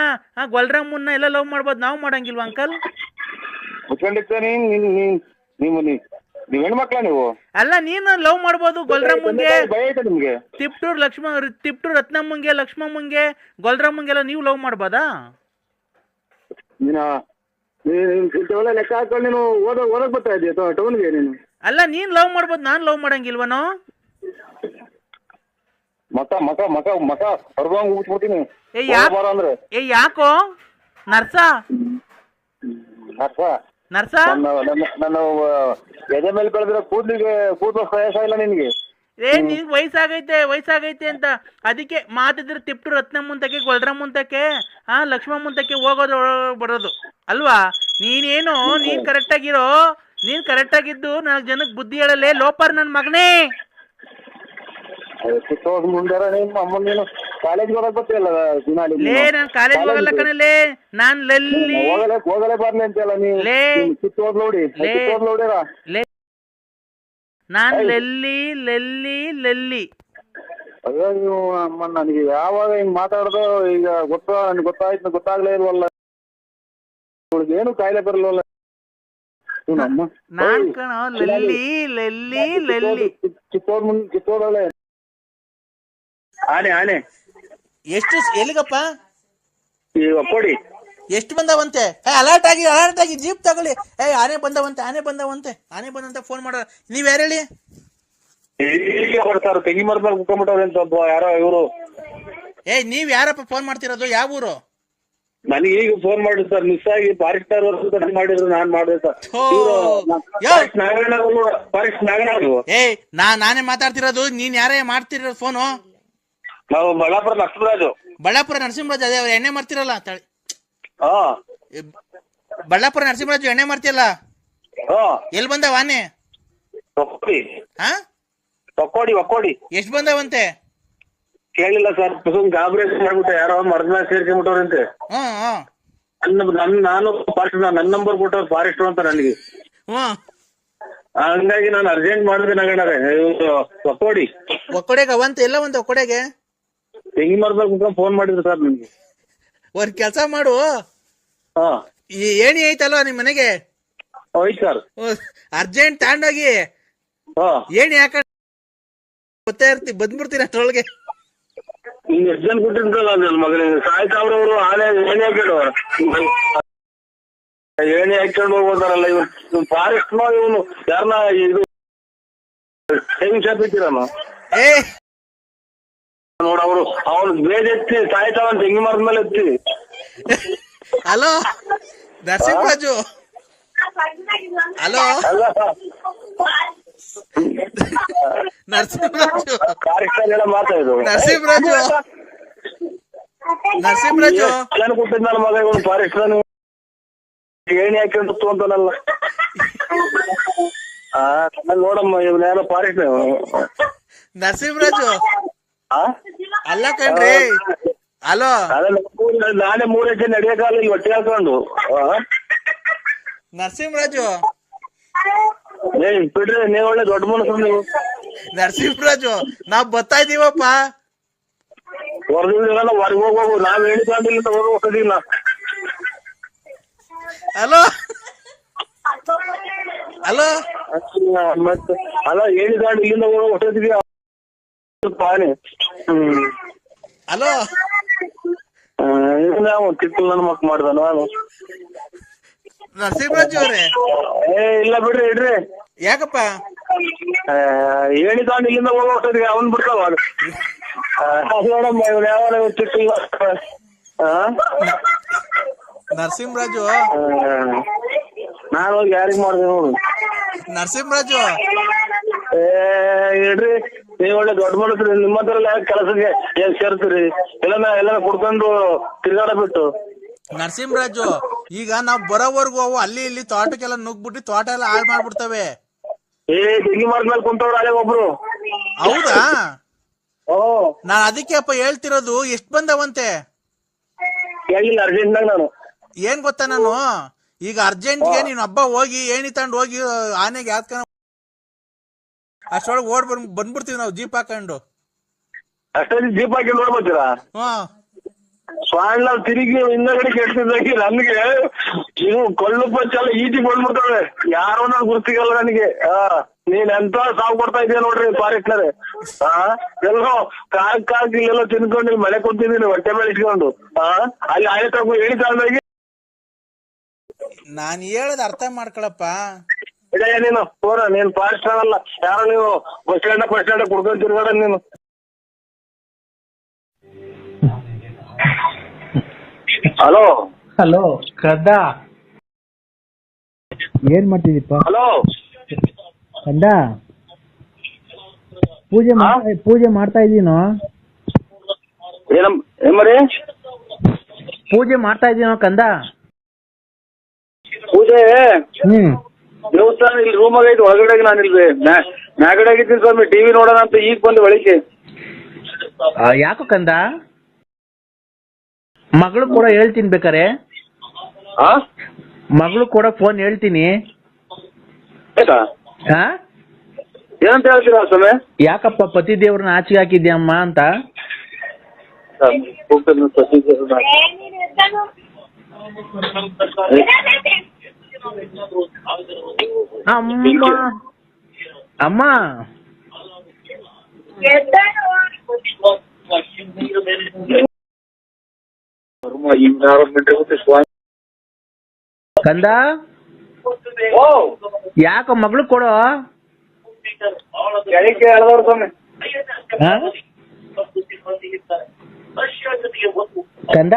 A: ಗೊಲ್ರಮ್ಮನ್ನ ಎಲ್ಲ ಲವ್ ಮಾಡ್ಬೋದು, ನಾವು ಮಾಡಂಗಿಲ್ವಾ ಅಂಕಲ್?
B: ಮುಚ್ಕೊಂಡಿರ್ತ ನೀವ್ ಹೆಣ್ಮಕ್ಳ ನೀವು?
A: ಅಲ್ಲ, ನೀನು ಲವ್ ಮಾಡ್ಬೋದು ಗೊಲ್ರಮ್ಮಂಗೆ,
B: ನಿಮ್ಗೆ
A: ತಿಪ್ಟೂರ್ ರತ್ನಮ್ಮಂಗೆ, ಲಕ್ಷ್ಮಮ್ಮಂಗೆ, ಗೊಲ್ರಮ್ಮಂಗೆಲ್ಲ ನೀವು ಲವ್ ಮಾಡ್ಬೋದಾ?
B: ಇಂಥವೆಲ್ಲ ಲೆಕ್ಕ ಹಾಕೊಂಡು ನೀನು ಓದಕ್ ಬರ್ತಾ ಇದೀಯ ಟೌನ್ಗೆ ನೀನು?
A: ಅಲ್ಲ, ನೀನ್ ಲವ್ ಮಾಡ್ಬೋದು, ನಾನ್ ಲವ್ ಮಾಡಂಗಿಲ್ವನೋ?
B: ಮಕ ಹೊರಗಂಗ್ ಉಗ್ಬಿಡ್ತೀನಿ.
A: ಯಾಕೋ ನರ್ಸ
B: ನನ್ನ ಎದೆ ಮೇಲೆ ಬೆಳೆದಿರೋ ಕೂದಲು ಪ್ರಯಾಸ ಇಲ್ಲ ನಿನ್ಗೆ?
A: ನಿನ್ಗೆ ವಯಸ್ಸಾಗೈತೆ ಅಂತ ಅದಕ್ಕೆ ಮಾತಿದ್ರೆ ತಿಪ್ಟು ರತ್ನಮ್ಮಂತಕ್ಕೆ, ಗೊಲ್ರಮ್ಮಂತಕ್ಕೆ, ಲಕ್ಷ್ಮಮ್ಮಂತಕ್ಕೆ ಹೋಗೋದು ಬರೋದು ಅಲ್ವಾ? ನೀನೇನು ನೀನ್ ಕರೆಕ್ಟ್ ಆಗಿದ್ದು 4 ಜನಕ್ಕೆ ಬುದ್ಧಿ ಹೇಳಲೇ ಲೋಪರ್ ನನ್ ಮಗನೇ.
B: ಕಾಲೇಜ್ಗೆ ಹೋಗಕ್ ಬರ್ತೀಯಲ್ಲ
A: ಲೇ, ನಾನ್ ಕಾಲೇಜ್ ಹೋಗಲ್ಲ ಕಣಲೇ, ನಾನ್ ಲಲ್ಲಿ
B: ಹೋಗಲೇ ಬರ್ಲಿ ಅಂತಲ್ಲ ನೀವು.
A: ನಾನ್ ಲಲ್ಲಿ.
B: ಅಯ್ಯೋ ನೀವು ಅಮ್ಮ, ನನಗೆ ಯಾವಾಗ ಹಿಂಗ್ ಮಾತಾಡ್ದೋ ಈಗ ಗೊತ್ತಾಯ್ತು, ಗೊತ್ತಾಗ್ಲೇ ಇಲ್ವಲ್ಲ. ಏನು ಕಾಯಿಲೆ ಬರಲ್ವಲ್ಲ
A: ನಾನ್ ಕಣ ಲಲ್ಲಿ.
B: ಚಿತ್ತೋರ್ಲೆ ಆನೆ
A: ಎಷ್ಟು ಎಲ್ಲಿಗಪ್ಪ?
B: ಈಗ ಕೊಡಿ.
A: ಎಷ್ಟು ಬಂದವಂತೆ? ಅಲರ್ಟ್ ಆಗಿ ಜೀಪ್ ತಗೊಳ್ಳಿ. ಆನೆ ಬಂದವಂತೆ ಫೋನ್ ಮಾಡ. ನೀವ್ ಯಾರು ಹೇಳಿ?
B: ಬರ್ತಾರ ತೆಂಗಿ ಮರದ ಮೇಲೆ ಕುತ್ಕೊಂಡ್ಬಿಟ್ಟವ್ರೆ ಅಂತ ಯಾರೋ ಇವರು.
A: ನೀವ್ ಯಾರಪ್ಪ ಫೋನ್ ಮಾಡ್ತಿರೋದು? ಯಾವ ಊರು?
B: ನನಗೆ ಈಗ ಫೋನ್ ಮಾಡಿದ್ರು ಸರ್, ಮಿಸ್ ಆಗಿ ಫಾರೆಸ್ಟರ್ ಅವರು ಮಾಡಿದ್ರು, ನಾನ್ ಮಾಡಿದೆ ಸರ್. ಫಾರೆಸ್ಟ್ ನಾಗಣ್ಣ
A: ನಾನೇ ಮಾತಾಡ್ತಿರೋದು, ನೀನ್ ಯಾರೇ ಮಾಡ್ತಿರೋದು ಫೋನು?
B: ನಾವು ಬಳ್ಳಾಪುರ ನರಸಿಂಹರಾಜು.
A: ಬಳ್ಳಾಪುರ ನರಸಿಂಹರಾಜು, ಅದೇ ಅವ್ರು ಎಣ್ಣೆ ಮಾಡ್ತಿರಲ್ಲ ತಳಿ.
B: ಹಾ,
A: ಬಳ್ಳಾಪುರ ನರಸಿಂಹರಾಜು ಎಣ್ಣೆ ಮಾಡ್ತಿಯಲ್ಲ, ಎಲ್ಲಿ ಬಂದವ ಆನೆ?
B: ಒಕ್ಕೋಡಿ
A: ಎಷ್ಟ್ ಬಂದವಂತೆ?
B: ಕೇಳಿಲ್ಲ ಸರ್, ಗಾಬರಿ ಮಾಡ್ಬಿಟ್ಟೆ, ಯಾರೋ ಮರದ ಮೇಲೆ ಸೇರ್ಕೊಂಡ್ಬಿಟ್ಟವ್ರಂತೆ. ನಾನು ಫಾರೆಸ್ಟ್, ನನ್ನ ನಂಬರ್ ಕೊಟ್ಟವ್ರು ಫಾರೆಸ್ಟ್ ಅಂತ ನನಗೆ. ಹಂಗಾಗಿ ನಾನು ಅರ್ಜೆಂಟ್ ಮಾಡಿದೆ ನಗಣರೆ.
A: ಒಕ್ಕೋಡೆಗೆ ಅವಂತ ಎಲ್ಲ ಒಂದು ಒಕ್ಕೋಡೆಗೆ
B: ತೆಂಗಿ ಮರದಾಗ ಕುತ್ಕೊಂಡು ಫೋನ್ ಮಾಡಿದ್ರು ಸರ್ ನನಗೆ.
A: ಒಂದ್ ಕೆಲ್ಸ ಮಾಡು, ಈ ಏಣಿ ಐತಲ್ವಾ ನಿಮ್ ಮನೆಗೆ?
B: ಹೋಯ್ತು ಸರ್,
A: ಅರ್ಜೆಂಟ್ ತಗೊಂಡೋಗಿ ಏಣಿ ಹಾಕೊಂಡ್ ಗೊತ್ತೇ ಬಂದ್ಬಿಡ್ತೀನಿ ಅಷ್ಟ್ರೊಳಗೆ.
B: ನೀನ್ ಎಷ್ಟು ಜನ ಕೊಟ್ಟಿರ್ತಾರ ನನ್ನ ಮಗನಿಗೆ ಸಾಯ್ತಾವ್ರವ್ರು. ಆನೆ ಏಣಿ ಹಾಕೊಂಡು ಹೋಗ್ಬೋದಾರಲ್ಲ ಇವನು ಫಾರೆಸ್ಟ್ ನೋ, ಇವನು ಯಾರನ್ನ ಇದು ಹೆಂಗ್ ಶಾಪ್ ಇಟ್ಟಿರಲ್ಲ ನೋಡ, ಅವ್ನು ಬೇಜ್ ಎತ್ತಿ ಸಾಯ್ತಾವಂತ ತೆಂಗಿ ಮರದ ಮೇಲೆ ಎತ್ತಿ.
A: ಹಲೋ ನರಸಿಂಹರಾಜು, ಹಲೋ ನರಸಿಂಹರಾಜು, ನರಸಿಂಹರಾಜು, ನರಸಿಂಹರಾಜು
B: ಕೊಟ್ಟಿದ್ನಲ್ಲ ಮಗ ಇವನು ಫಾರೆಸ್ಟ್ ಏಣಿ ಹಾಕೊಂಡು ಅಂತಾನಲ್ಲ. ನೋಡಮ್ಮ ಇವನು ಯಾರೋ ಫಾರೆಸ್ಟ್
A: ನರಸಿಂಹರಾಜು. ಅಲ್ಲ ಕಣ್ರಿ, ಹಲೋ
B: ನಾನೇ 3 ಹೆಜ್ಜೆ ನಡೆಯಕ್ಕಾಗಲ್ಲ ಇಲ್ಲಿ ಹೊಟ್ಟೆ ಹಾಕೊಂಡು.
A: ನರಸಿಂಹರಾಜು
B: ಬಿಡ್ರಿ, ನೀವು ಒಳ್ಳೆ ದೊಡ್ಡ ಮನಸ್ಸು ನೀವು.
A: ನರಸಿಂಹರಾಜು, ನಾವ್ ಬರ್ತಾ ಇದೀವಪ್ಪ.
B: ಹೊರಗಿಲ್ಲ, ಹೊರಗೆ ಹೋಗು, ನಾವ್ ಹೇಳಿಲ್ಲ ಹೋಗೋದಿಲ್ಲ.
A: ಹಲೋ ಹಲೋ
B: ಮತ್ತೆ ಅಲ್ಲ ಹೇಳಿದಾಂಡ್ ಇಲ್ಲಿಂದ ಹೋಗೋ ಹೊಟ್ಟದಿದ್ಯಾ?
A: ಹಲೋ
B: ಕಿತ್ತಲ್ ನನ್ನ ಮಕ್ ಮಾಡ್ದ ನಾನು.
A: ನರಸಿಂಹರಾಜು ಅವ್ರೆ,
B: ಇಲ್ಲ ಬಿಡ್ರಿ, ಇಡ್ರಿ.
A: ಯಾಕಪ್ಪ?
B: ಹೇಳಿದಾಂಡ್ ಇಲ್ಲಿಂದ ಹೋಗೋ ಹೊಟ್ಟದಿಗೆ ಅವನ್ ಬಿಡ್ತಾವ ನೋಡಮ್ಮ, ಇವ್ರು ಯಾವ ಕಿಟ್ಟಿಲ್ಲ.
A: ನರಸಿಂಹರಾಜು,
B: ನಾನು ಹೋಗಿ ಯಾರಿಗ್ ಮಾಡ್ದೆ ನೋಡು.
A: ನರಸಿಂಹರಾಜು
B: ಇಡ್ರಿ, ನೀವ್ ಒಳ್ಳೆ ದೊಡ್ಡ ಮನಸ್ರಿ, ನಿಮ್ಮ ಹತ್ರ ಕೆಲಸಕ್ಕೆ ಏನ್ ಸೇರ್ತೀರಿ? ಎಲ್ಲ ಕುಡ್ಕೊಂಡು ತಿರ್ಗಾಡ ಬಿಟ್ಟು.
A: ನರಸಿಂಹರಾಜು, ಈಗ ನಾವ್ ಬರೋವರ್ಗು ಅವು ಅಲ್ಲಿ ಇಲ್ಲಿ ತೋಟಕ್ಕೆಲ್ಲ ನುಗ್ಬಿಟ್ಟು ತೋಟ ಎಲ್ಲ ಹಾಳು ಮಾಡ್ಬಿಡ್ತವೆ.
B: ತೆಂಗಿ ಮರದ ಕುಂತವ್ರು ಅಲ್ಲೇ ಒಬ್ರು.
A: ಹೌದಾ? ನಾನ್ ಅದಕ್ಕೆ ಅಪ್ಪ ಹೇಳ್ತಿರೋದು, ಎಷ್ಟ್ ಬಂದವಂತೆ?
B: ಹೇಳಿಲ್ಲ, ಅರ್ಜೆಂಟ್ನಾಗ ನಾನು
A: ಏನ್ ಗೊತ್ತಾ, ನಾನು ಈಗ ಅರ್ಜೆಂಟ್ಗೆ ನೀನ್ ಹಬ್ಬ ಹೋಗಿ ಏಣಿ ತಗೊಂಡು ಹೋಗಿ ಆನೆಗೆ ಯಾತ್ಕ ಅಷ್ಟೊಳಗೆ ಬಂದ್ಬಿಡ್ತೀವಿ ನಾವು ಜೀಪ್ ಹಾಕೊಂಡು.
B: ಅಷ್ಟೊಂದು ಜೀಪ್ ಹಾಕಿ ನೋಡ್ಬೋತೀರಾ? ಸ್ವಾಣ ತಿರುಗಿ ಹಿಂದಗಡೆ ಕೆಟ್ಟಿದ್ದಾಗಿ ನನ್ಗೆ ಇವು ಕೊಳ್ಳು ಪಚ್ಚೆಲ್ಲ ಈಟಿ ಬಂದ್ಬಿಡ್ತವೆ. ಯಾರೋ ನನ್ ಗುರ್ತಿಗಲ್ಲ ನನಗೆ. ನೀನ್ ಎಂತ ಸಾವು ಕೊಡ್ತಾ ಇದೀಯ ನೋಡ್ರಿ ಫಾರೆಸ್ಟ್ನರೇ. ಎಲ್ಲೋ ಕಾಕ್ ಇಲ್ಲೆಲ್ಲ ತಿನ್ಕೊಂಡು ಮಳೆ ಕೊಡ್ತಿದ್ದೀನಿ ಹೊಟ್ಟೆ ಮೇಲೆ ಇಟ್ಕೊಂಡು. ಅಲ್ಲಿ ಆನೆ ತಗೋ ಹೇಳಿ ತಗೊಂಡೋಗಿ
A: ನಾನ್ ಹೇಳದ್ ಅರ್ಥ ಮಾಡ್ಕೊಳಪ್ಪ.
B: ನೀನು ನೀನ್ ಫಾರೆಸ್ಟ್ ಆಗಲ್ಲ, ಯಾರೋ ನೀವು ಬಸ್ ಸ್ಟ್ಯಾಂಡ್ ಕುಡ್ಕೊಂಡು ತಿರ್ಗಾಡ ನೀನು. ಹಲೋ
C: ಹಲೋ ಕದ್ದ, ಏನ್ ಮಾಡ್ತಿದೀಪ?
B: ಹಲೋ
C: ಕಂದ, ಪೂಜೆ ಮಾಡ್ತಾ ಇದೀನೋ?
B: ಏಮರಿ
C: ಪೂಜೆ ಮಾಡ್ತಾ ಇದೀನೋ ಕಂದ?
B: ಪೂಜೆ ದೇವಸ್ಥಾನ ಇಲ್ಲಿ ರೂಮಾಗ ಐತಿ, ಒಳಗಡೆ ನಾನು ಇಲ್ಲಿ ಮ್ಯಾಗಡೆ ಆಗಿದ್ದೀನಿ ಸ್ವಾಮಿ. ಟಿವಿ ನೋಡೋಣ ಅಂತ ಈಗ ಬಂದು ಒಳಗೆ.
C: ಯಾಕೋ ಕಂದ? ಮಗಳು ಕೂಡ ಹೇಳ್ತೀನಿ ಬೇಕಾರೆ, ಮಗಳು ಕೂಡ ಫೋನ್ ಹೇಳ್ತೀನಿ.
B: ಏನಂತ ಹೇಳ್ತೀರಾ ಸ್ವಾಮಿ?
C: ಯಾಕಪ್ಪ ಪತಿ ದೇವ್ರನ್ನ ಆಚೆಗೆ ಹಾಕಿದ್ಯಮ್ಮ ಅಂತ? ಅಮ್ಮ ಕಂದ, ಯಾಕ ಮಗಳು ಕೊಡೋ? ಕಂದ,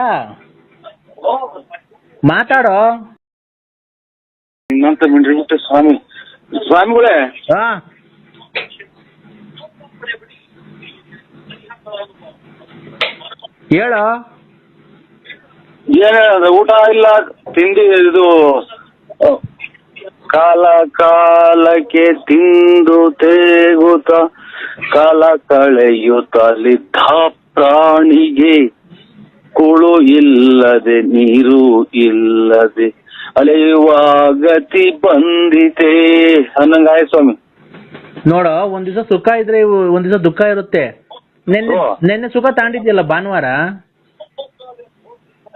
C: ಮಾತಾಡೋ.
B: ಇನ್ನಂತ ಮಿಂಡ್ರಿ ಬಿಟ್ಟೆ ಸ್ವಾಮಿಗಳೇ.
C: ಹಾ ಹೇಳೋ.
B: ಏನ ಊಟ ಇಲ್ಲ ತಿಂಡಿ ಇದು ಕಾಲ ಕಾಲಕ್ಕೆ ತಿಂದು ತೇಗುತ್ತ ಕಾಲ ಕಳೆಯುತ್ತಲಿದ್ದ ಪ್ರಾಣಿಗೆ ಕುಳು ಇಲ್ಲದೆ ನೀರು ಇಲ್ಲದೆ ಅಲೆಯುವ ಗತಿ ಬಂದಿತೆ ಅನ್ನಂಗಾಯ ಸ್ವಾಮಿ.
C: ನೋಡೋ, ಒಂದ್ ದಿವಸ ಸುಖ ಇದ್ರೆ ಒಂದ್ ದಿವಸ ದುಃಖ ಇರುತ್ತೆ. ನೆನ್ನೆ ಸುಖ ತಾಂಡಿದ್ಯಲ್ಲ ಭಾನುವಾರ.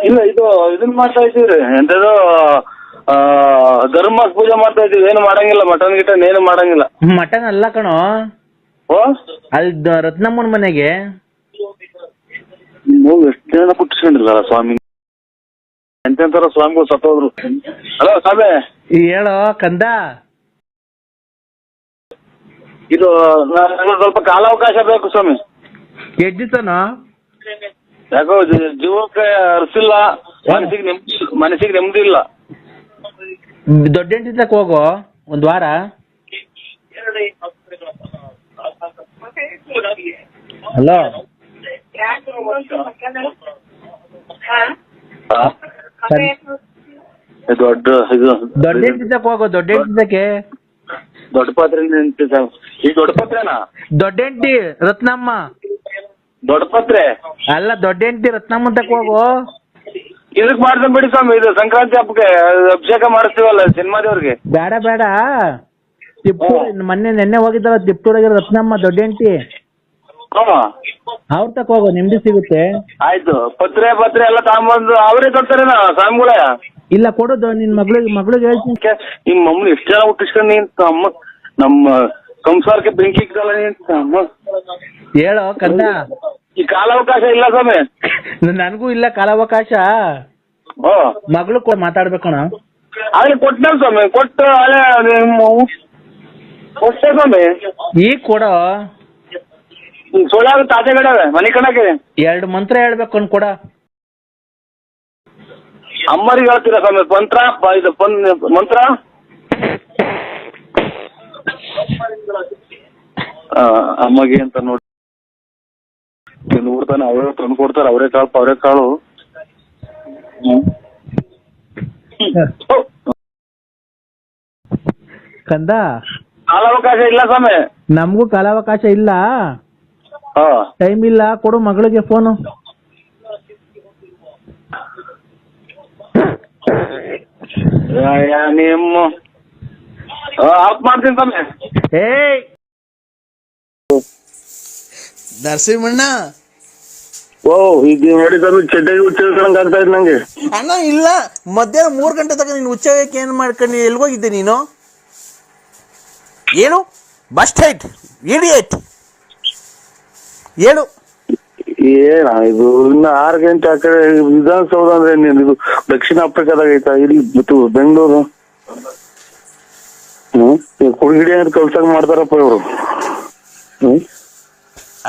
B: ಇಲ್ಲ ಇದು ಇದನ್ನ ಮಾಡ್ತಾ ಇದ್ದೀವ್ರಿ ಎಂತದೋ ಧರ್ಮ ಪೂಜೆ ಮಾಡ್ತಾ ಇದೀವಿ. ಏನು ಮಾಡಂಗಿಲ್ಲ, ಮಟನ್ ಗಿಟನ್ ಏನು ಮಾಡಂಗಿಲ್ಲ.
C: ಮಟನ್ ಅಲ್ಲ ಕಣೋ,
B: ಓ
C: ಅಲ್ಲಿ ರತ್ನಮ್ಮನ ಮನೆಗೆ.
B: ನೀವು ಎಷ್ಟು ಜನ ಪುಟ್ಟಿಸ್ಕೊಂಡಿಲ್ಲ ಸ್ವಾಮಿ, ಎಂತೆಂತಾರ ಸ್ವಾಮಿಗಳು ಸತ್ತೋದ್ರು. ಹಲೋ ಸ್ವಾಮಿ,
C: ಹೇಳೋ ಕಂದ.
B: ಇದು ನನಗೆ ಸ್ವಲ್ಪ ಕಾಲಾವಕಾಶ ಬೇಕು ಸ್ವಾಮಿ.
C: ಎಷ್ಟ್ ದಿವಸನೋ?
B: ಯಾಕೋ ಜೀವಕ್ಕೆ ಅರ್ಸಿಲ್ಲ, ಮನಸ್ಸಿಗೆ ನೆಮ್ಮದಿ ಇಲ್ಲ.
C: ದೊಡ್ಡ ಹೆಂಡತಿ ತಕ ಹೋಗೋ ಒಂದ್ ವಾರ. ಹಲೋ,
B: ದೊಡ್ಡ ಇದು
C: ದೊಡ್ಡ ಹೆಂಡತಿ ತಕ ಹೋಗೋ. ದೊಡ್ಡ ಹೆಂಡತಿ ತಕೆ
B: ದೊಡ್ಡ ಪಾತ್ರೆ ಈ ದೊಡ್ಡ ಪಾತ್ರೆನಾ?
C: ದೊಡ್ಡ ಹೆಂಡತಿ ರತ್ನಮ್ಮ.
B: ದೊಡ್ಡ ಪಾತ್ರೆ
C: ಅಲ್ಲ, ದೊಡ್ಡ ಹೆಂಡತಿ ರತ್ನಮ್ಮ ತಕ ಹೋಗೋ.
B: ಇದಕ್ ಮಾಡ್ಕೊಂಡ್ ಬಿಡಿ ಸ್ವಾಮಿ, ಇದು ಸಂಕ್ರಾಂತಿ ಹಬ್ಬಕ್ಕೆ ಅಭಿಷೇಕ ಮಾಡಿಸ್ತೀವಲ್ಲ ಸಿನಿಮಾ ದೇವ್ರಿಗೆ.
C: ಬೇಡ ಬೇಡ, ತಿಪ್ಟೂರ್ ನೆನ್ನೆ ಹೋಗಿದ್ದಲ್ಲ ತಿಪ್ಟೂರಾಗಿರೋ ರತ್ನಮ್ಮ ದೊಡ್ಡ ಹೆಂಡತಿ, ಅವ್ರ ತಕ ಹೋಗೋ, ನಿಮ್ದು ಸಿಗುತ್ತೆ.
B: ಆಯ್ತು, ಪತ್ರೆ ಎಲ್ಲ ತಗೊಂಬಂದು ಅವರೇ ಕೊಡ್ತಾರೇನ ಸ್ವಾಮಿಗಳೇ?
C: ಇಲ್ಲ ಕೊಡು, ನಿನ್ ಮಗಳಿಗೆ ಹೇಳ್ತೀನಿ.
B: ನಿಮ್ಮ ಅಮ್ಮನ ಎಷ್ಟು ಜನ ಹುಟ್ಟಿಸ್ಕೊಂಡು ನೀನ್ ಅಮ್ಮ ನಮ್ಮ ಸಂಸಾರಕ್ಕೆ ಬೆಂಕಿ ಇಕ್ಕಲ್ಲ ನೀನ್ ಅಮ್ಮ.
C: ಹೇಳೋ ಕಂದ.
B: ಈ ಕಾಲಾವಕಾಶ ಇಲ್ಲ ಸ್ವಾಮಿ.
C: ನನಗೂ ಇಲ್ಲ ಕಾಲಾವಕಾಶ. ಮಗಳು ಮಾತಾಡ್ಬೇಕಣ.
B: ಆಗ್ಲಿ ಕೊಟ್ಟನ ಸ್ವಾಮಿ, ಕೊಟ್ಟು ಅಲ್ಲೇ ಕೊಟ್ಟೆ ಸ್ವಾಮಿ.
C: ಈಗ ಕೊಡೋ.
B: ಸೋಳ್ಯಾಗ ತಾತೆಗಡವೆ ಮನೆ ಕಣಕ್ಕೆ
C: 2 ಮಂತ್ರ ಹೇಳ್ಬೇಕು ಅನ್ ಕೊಡ.
B: ಅಮ್ಮರಿಗೆ ಹೇಳ್ತೀರಾ ಸ್ವಾಮಿ ಮಂತ್ರ? ಅಮ್ಮಗೆ ಅಂತ ನೋಡಿ ಊರ್ತಾನೆ, ಅವರೇ ತಂದು ಕೊಡ್ತಾರೆ. ಅವರೇ ಕಾಳು.
C: ಕಂದ,
B: ಕಾಲಾವಕಾಶ ಇಲ್ಲ ಸ್ವಾಮಿ.
C: ನಮಗೂ ಕಾಲಾವಕಾಶ ಇಲ್ಲ,
B: ಹಾ
C: ಟೈಮ್ ಇಲ್ಲ. ಕೊಡು ಮಗಳಿಗೆ ಫೋನು.
B: ನಿಮ್ಮ ಆಫ್ ಮಾಡ್ತೀನಿ ಸ್ವಾಮಿ.
C: ಏಯ್
A: ನರಸಿಂಹಣ್ಣ,
B: ಓ ಈಗ ನೋಡಿ ಸ್ವಾಮಿ, ಚಡ್ಡಾಗಿ ಹುಚ್ಚಿಡ್ಕೊಂಡ್ ಆಗ್ತಾ ಇದ್ ನಂಗೆ.
A: ಅಣ್ಣ ಇಲ್ಲ, ಮಧ್ಯಾಹ್ನ 3 ಗಂಟೆ ತನಕ ನೀನು ಉಚ್ಚಕ್ಕೆ ಏನ್ ಮಾಡ್ಕೊಂಡು ಎಲ್ಗೋಗಿದ್ದೆ ನೀನು? ಏನು ಬಸ್ ಸ್ಟೈಟ್ ಇಡಿಯೇಟ್ ಹೇಳು.
B: ಏನ ಇದು ಇನ್ನ 6 ಗಂಟೆ ಆ ಕಡೆ ವಿಧಾನಸೌಧ ಅಂದ್ರೆ ಇದು ದಕ್ಷಿಣ ಆಫ್ರಿಕಾದಾಗ ಐತಾ? ಇಲ್ಲಿ ಬೆಂಗಳೂರು ಕುಡಿಗಿಡಿ ಅಂತ ಕಲ್ಸಂಗ್ ಮಾಡ್ತಾರಪ್ಪ ಇವರು.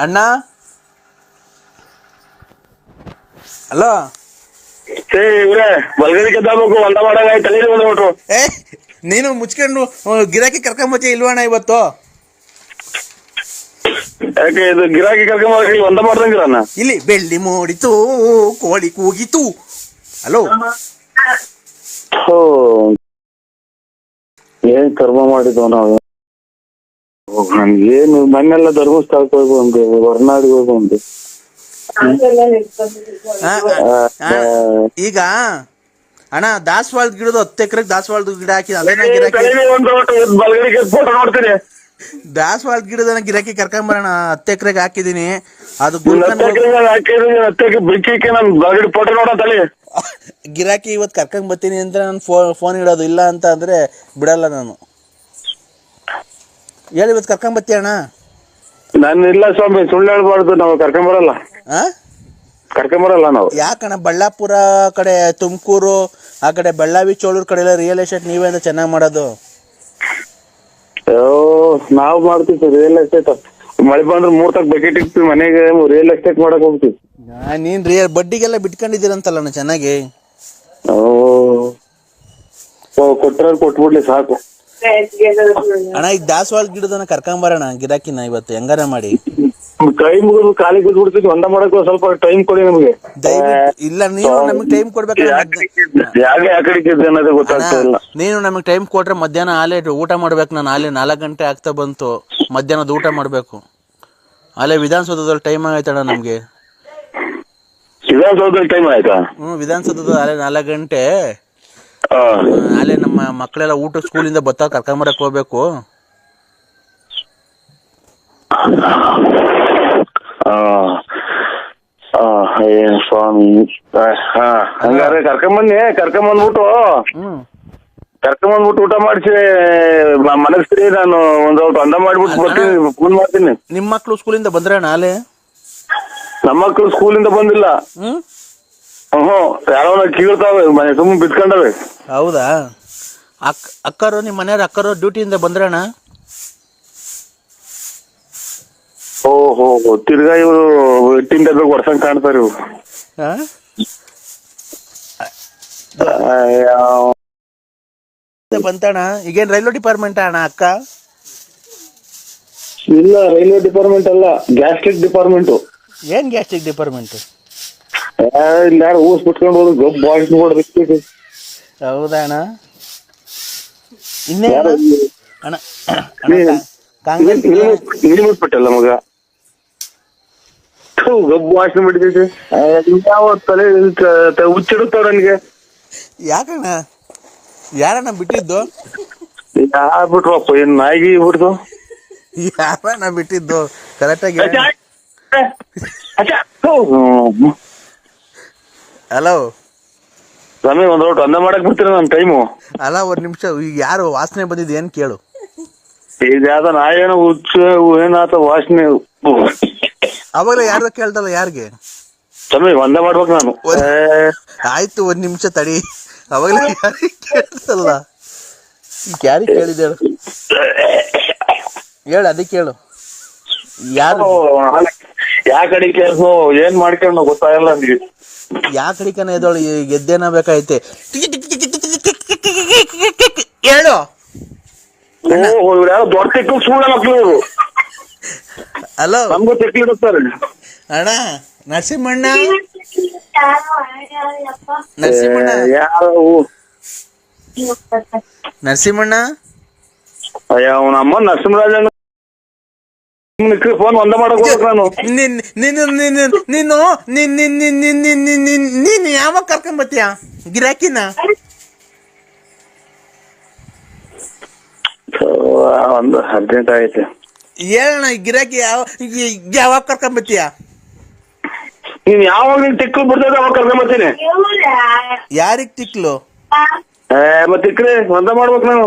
A: ಅಣ್ಣ ಹಲೋ,
B: ಇವ್ರೆ ಬಲ್ಗಡಿ ಕೆದ್ದಾಬೇಕು, ಒಂದ ಮಾಡಂಗ ಆಯ್ತು, ತಲೆ ಬಂದ್ಬಿಟ್ರು.
A: ನೀನು ಮುಚ್ಕೊಂಡು ಗಿರಾಕಿ ಕರ್ಕೊಂಬತ್ತಿ ಇಲ್ವಣ್ಣ ಇವತ್ತು?
B: ಯಾಕೆ ಇದು ಗಿರಾಕಿ ಕರ್ಕೊಂಬ ಒಂದ ಮಾಡ್ದಂಗಿರಣ್ಣ?
A: ಇಲ್ಲಿ ಬೆಳ್ಳಿ ಮೂಡಿತು, ಕೋಳಿ ಕೂಗಿತು. ಹಲೋ,
B: ಏನ್ ಕರ್ಮ ಮಾಡಿದ್ವು ನಾವು. ನಮ್ಗೇನು ಮನೆಲ್ಲ ಧರ್ಮಸ್ಥಳಕ್ಕೆ ಹೋಗುವಂತೆ, ಹೊರನಾಡಿಗೆ ಹೋಗುವಂತೆ.
A: ಈಗ ಅಣ್ಣ ದಾಸವಾಳದ ಗಿಡದ 10 ಎಕರೆಗೆ ದಾಸವಾಳದ ಗಿಡ ಹಾಕಿ ಅದೇನ ಗಿರಾಕಿ
B: ಫೋಟೋ ನೋಡ್ತೀನಿ.
A: ದಾಸವಾಳದ ಗಿಡದನ್ನ ಗಿರಾಕಿ ಕರ್ಕೊಂಬರೋಣ. 10 ಎಕರೆಗೆ ಹಾಕಿದೀನಿ. ಅದು
B: ಫೋಟೋ ನೋಡತ್ತಲ್ಲಿ
A: ಗಿರಾಕಿ ಇವತ್ತು ಕರ್ಕೊಂಡ್ ಬರ್ತೀನಿ ಅಂತ ನಾನು ಫೋನ್ ಇಡೋದು. ಇಲ್ಲ ಅಂತ ಅಂದ್ರೆ ಬಿಡಲ್ಲ ನಾನು. ಹೇಳಿ ಇವತ್ತು ಕರ್ಕೊಂಡ್ ಬರ್ತೀಯ ಅಣ್ಣ?
B: ನಾನು ಇಲ್ಲ ಸ್ವಾಮಿ, ಸುಳ್ಳು ಹೇಳ್ಬಾರ್ದು. ನಾವು ಕರ್ಕೊಂಬರಲ್ಲ ನಾವು.
A: ಯಾಕಣ್ಣ ಬಳ್ಳಾಪುರ ಕಡೆ, ತುಮಕೂರು ಆ ಕಡೆ, ಬೆಳ್ಳಾವಿ ಚೋಳೂರ್ ಕಡೆ ಎಲ್ಲ ರಿಯಲ್ ಎಸ್ಟೇಟ್ ನೀವೇ ಅಂತ ಚೆನ್ನಾಗಿ ಮಾಡೋದು.
B: ನಾವು ಮಾಡ್ತೀವಿ ಸರ್ ರಿಯಲ್ ಎಸ್ಟೇಟ್. ಮಳೆ ಬಂದ್ರೆ 3 ತಕ್ ಬಕೆಟ್ ಇಕ್ತಿವಿ ಮನೆಗೆ, ರಿಯಲ್ ಎಸ್ಟೇಟ್ ಮಾಡಕ್ ಹೋಗ್ತೀವಿ.
A: ನೀನ್ ಬಡ್ಡಿಗೆಲ್ಲ ಬಿಟ್ಕೊಂಡಿದ್ದೀರಂತಲ್ಲ ಚೆನ್ನಾಗಿ.
B: ಕೊಟ್ರೆ ಕೊಟ್ಬಿಡ್ಲಿ ಸಾಕು.
A: ಅಣ್ಣ ಈಗ ದಾಸವಾಳ ಗಿಡದನ್ನ ಕರ್ಕೊಂಬರೋಣ ಗಿರಾಕಿನ ಇವತ್ತು ಹೆಂಗಾರ ಮಾಡಿ.
B: ಕೈ ಮುಗಿದು ಕಾಲಿಗೆ ಬಿದ್ಬಿಡ್ತಿದ್ವಿ, ಒಂದ ಮಾಡಕ್ ಸ್ವಲ್ಪ ಟೈಮ್ ಕೊಡಿ ನಮ್ಗೆ.
A: ಇಲ್ಲ ನೀವು ನಮಗೆ ಟೈಮ್ ಕೊಡ್ಬೇಕು.
B: ಅನ್ನೋದೇ ಗೊತ್ತಾಗ್ತಾ ಇಲ್ಲ.
A: ನೀನು ನಮಗೆ ಟೈಮ್ ಕೊಟ್ರೆ ಮಧ್ಯಾಹ್ನ ಆಲೆ ಊಟ ಮಾಡ್ಬೇಕು. ನಾನು ಆಲೆ 4 ಗಂಟೆ ಆಗ್ತಾ ಬಂತು, ಮಧ್ಯಾಹ್ನದ ಊಟ ಮಾಡ್ಬೇಕು. ಆಲೆ ವಿಧಾನಸೌಧದಲ್ಲಿ ಟೈಮ್ ಆಗೈತಣ್ಣ ನಮ್ಗೆ.
B: ವಿಧಾನಸೌಧದಲ್ಲಿ ಟೈಮ್ ಆಯ್ತಾ?
A: ವಿಧಾನಸೌಧದ ಆಲೆ 4 ಗಂಟೆ. ಆಲೆ ನಮ್ಮ ಮಕ್ಕಳೆಲ್ಲ ಊಟ ಸ್ಕೂಲಿಂದ ಬತ್ತ ಕರ್ಕೊಂಬರಕ್ ಹೋಗ್ಬೇಕು.
B: ಸ್ವಾಮಿ, ಹಂಗಾರೆ ಕರ್ಕೊಂಬಂದ್ಬಿಟ್ಟು ಊಟ ಮಾಡಿಸಿ ಮನಸ್ರಿ ನಾನು ಒಂದ್ ಸ್ವಲ್ಪ ಅಂದ ಮಾಡ್ಬಿಟ್ಟು ಬರ್ತೀನಿ, ಫೋನ್ ಮಾಡ್ತೀನಿ.
A: ನಿಮ್ ಮಕ್ಳು ಸ್ಕೂಲಿಂದ ಬಂದ್ರಣ್ಣ ಆಲೆ?
B: ನಮ್ಮ ಮಕ್ಳು ಸ್ಕೂಲಿಂದ ಬಂದಿಲ್ಲ. ಯಾರೋ ಕೀಳ್ತಾವೆ, ಮನೆ ಸುಮ್ಮನೆ ಬಿತ್ಕೊಂಡವೆ.
A: ಹೌದಾ? ಅಕ್ಕರು ನಿಮ್ ಮನೆಯವ್ರ ಅಕ್ಕರು ಡ್ಯೂಟಿಯಿಂದ ಬಂದ್ರಣ್ಣ?
B: ಓಹೋ, ತಿರ್ಗಾ ಇವರು ಇಟ್ಟಿಂದ ಹೊಡ್ಸಂಗ್ ಕಾಣ್ತಾರೆ ಇವ್ರು.
A: ಬಂತಣ್ಣ. ಈಗೇನ್ ರೈಲ್ವೆ ಡಿಪಾರ್ಟ್ಮೆಂಟ್ ಅಣ್ಣ ಅಕ್ಕ?
B: ಇಲ್ಲ, ರೈಲ್ವೆ ಡಿಪಾರ್ಟ್ಮೆಂಟ್ ಅಲ್ಲ, ಗ್ಯಾಸ್ಟ್ರಿಕ್ ಡಿಪಾರ್ಟ್ಮೆಂಟ್.
A: ಏನ್ ಗ್ಯಾಸ್ಟ್ರಿಕ್ ಡಿಪಾರ್ಟ್ಮೆಂಟ್?
B: ಇಲ್ಲ, ಯಾರು ಊಸ್ ಬಿಟ್ಕೊಂಡು ಹೋದ್ರು ಗಬ್ ಬಾಯ್ಸ್ ನೋಡ್ಬೇಕು.
A: ಹೌದಾ ಅಣ್ಣ? ಇನ್ನೇ ಅಣ್ಣ
B: ಬಿಟ್ಟಲ್ಲ ಮಗ, ಗಬ್ಬು ವಾಸನೆ ಬಿಡ್ತೈತೆ. ಯಾವ ತಲೆ ಹುಚ್ಚಿಡುತ್ತಾವ ನನಗೆ.
A: ಯಾಕಣ್ಣ? ಯಾರಣ್ಣ ಬಿಟ್ಟಿದ್ದು?
B: ಯಾರ್ಬಿಟ್ರಪ್ಪ, ಏನ್ ನಾಯಿಗೆ ಬಿಡ್ತು?
A: ಯಾರಣ್ಣ ಬಿಟ್ಟಿದ್ದು ಕರೆಕ್ಟಾಗಿ? ಹಲೋ
B: ಸ್ವಾಮಿ, ಒಂದ್ ರೋಟ್ ಅಂದ ಮಾಡಕ್ ಬಿಡ್ತೀರ ನನ್ ಟೈಮು?
A: ಅಲ್ಲ, ಒಂದ್ ನಿಮಿಷ. ಈಗ ಯಾರು ವಾಸನೆ ಬಂದಿದ್ದು ಏನ್ ಕೇಳು.
B: ಇದ್ಯಾವ್ದ ನಾಯೇನೋ ಹುಚ್ಚ ಏನಾತ ವಾಸನೆ.
A: ಅವಾಗಲೇ ಯಾರು ಕೇಳ್ದಲ್ಲ ಯಾರಿಗೆ?
B: ಸ್ವಾಮಿ, ಒಂದ ಮಾಡ್ಬೇಕು ನಾನು.
A: ಆಯ್ತು, ಒಂದ್ ನಿಮಿಷ ತಡಿ. ಅವಾಗಲೇ ಯಾರಿಗೆ ಕೇಳ್ದಲ್ಲ? ಯಾರಿಗೆ ಕೇಳಿದೆ ಹೇಳು, ಅದಕ್ಕೆ ಹೇಳು. ಯಾರು
B: ಯಾ ಕಡೆ ಕೇಳ್ಸೋ, ಏನ್ ಮಾಡ್ಕೊಂಡು ಗೊತ್ತಾಗಲ್ಲ ನನಗೆ.
A: ಯಾ ಕಡಿಕನ ಎದೋಳು ಗೆದ್ದೇನ ಬೇಕಾಯ್ತೆ. ಹೇಳು.
B: ಯಾರು ದೊಡ್ಡ ತೆಕ್ಕು ಸುಳ್ಳ ಮಕ್ಳು ಇವರು.
A: ಹಲೋ,
B: ನಮ್ಗೂ ತೆಕ್ಕಿಡುತ್ತಾರೆ.
A: ಅಣ್ಣ ನರಸಿಂಹಣ್ಣ, ನರಸಿಂಹಣ್ಣ,
B: ಯಾರು
A: ನರಸಿಂಹಣ್ಣ?
B: ಅಯ್ಯ, ಅವನ ಅಮ್ಮ ನರಸಿಂಹರಾಜ ಫೋನ್ ಒಂದ ಮಾಡಕ್ ಹೋಗ್ಬೇಕು ನಾನು.
A: ನೀನು ಯಾವಾಗ ಕರ್ಕೊಂಬತ್ತೀಯ ಗಿರಾಕಿನ?
B: ಒಂದು ಅರ್ಜೆಂಟ್ ಆಗೈತೆ.
A: ಹೇಳಣ್ಣ, ಗಿರಾಕಿ ಯಾವಾಗ ಕರ್ಕೊಂಬತ್ತೀಯ?
B: ನೀನ್ ಯಾವಾಗ ನಿನ್ ತಿಕ್ಲು ಬಿಡ್ತದ ಅವಾಗ ಕರ್ಕೊಂಬರ್ತೀನಿ.
A: ಯಾರಿಗ್ ತಿಕ್ಲು?
B: ಮತ್ತೆ ತಿಕ್ಲಿ ಒಂದ ಮಾಡ್ಬೇಕು ನಾನು.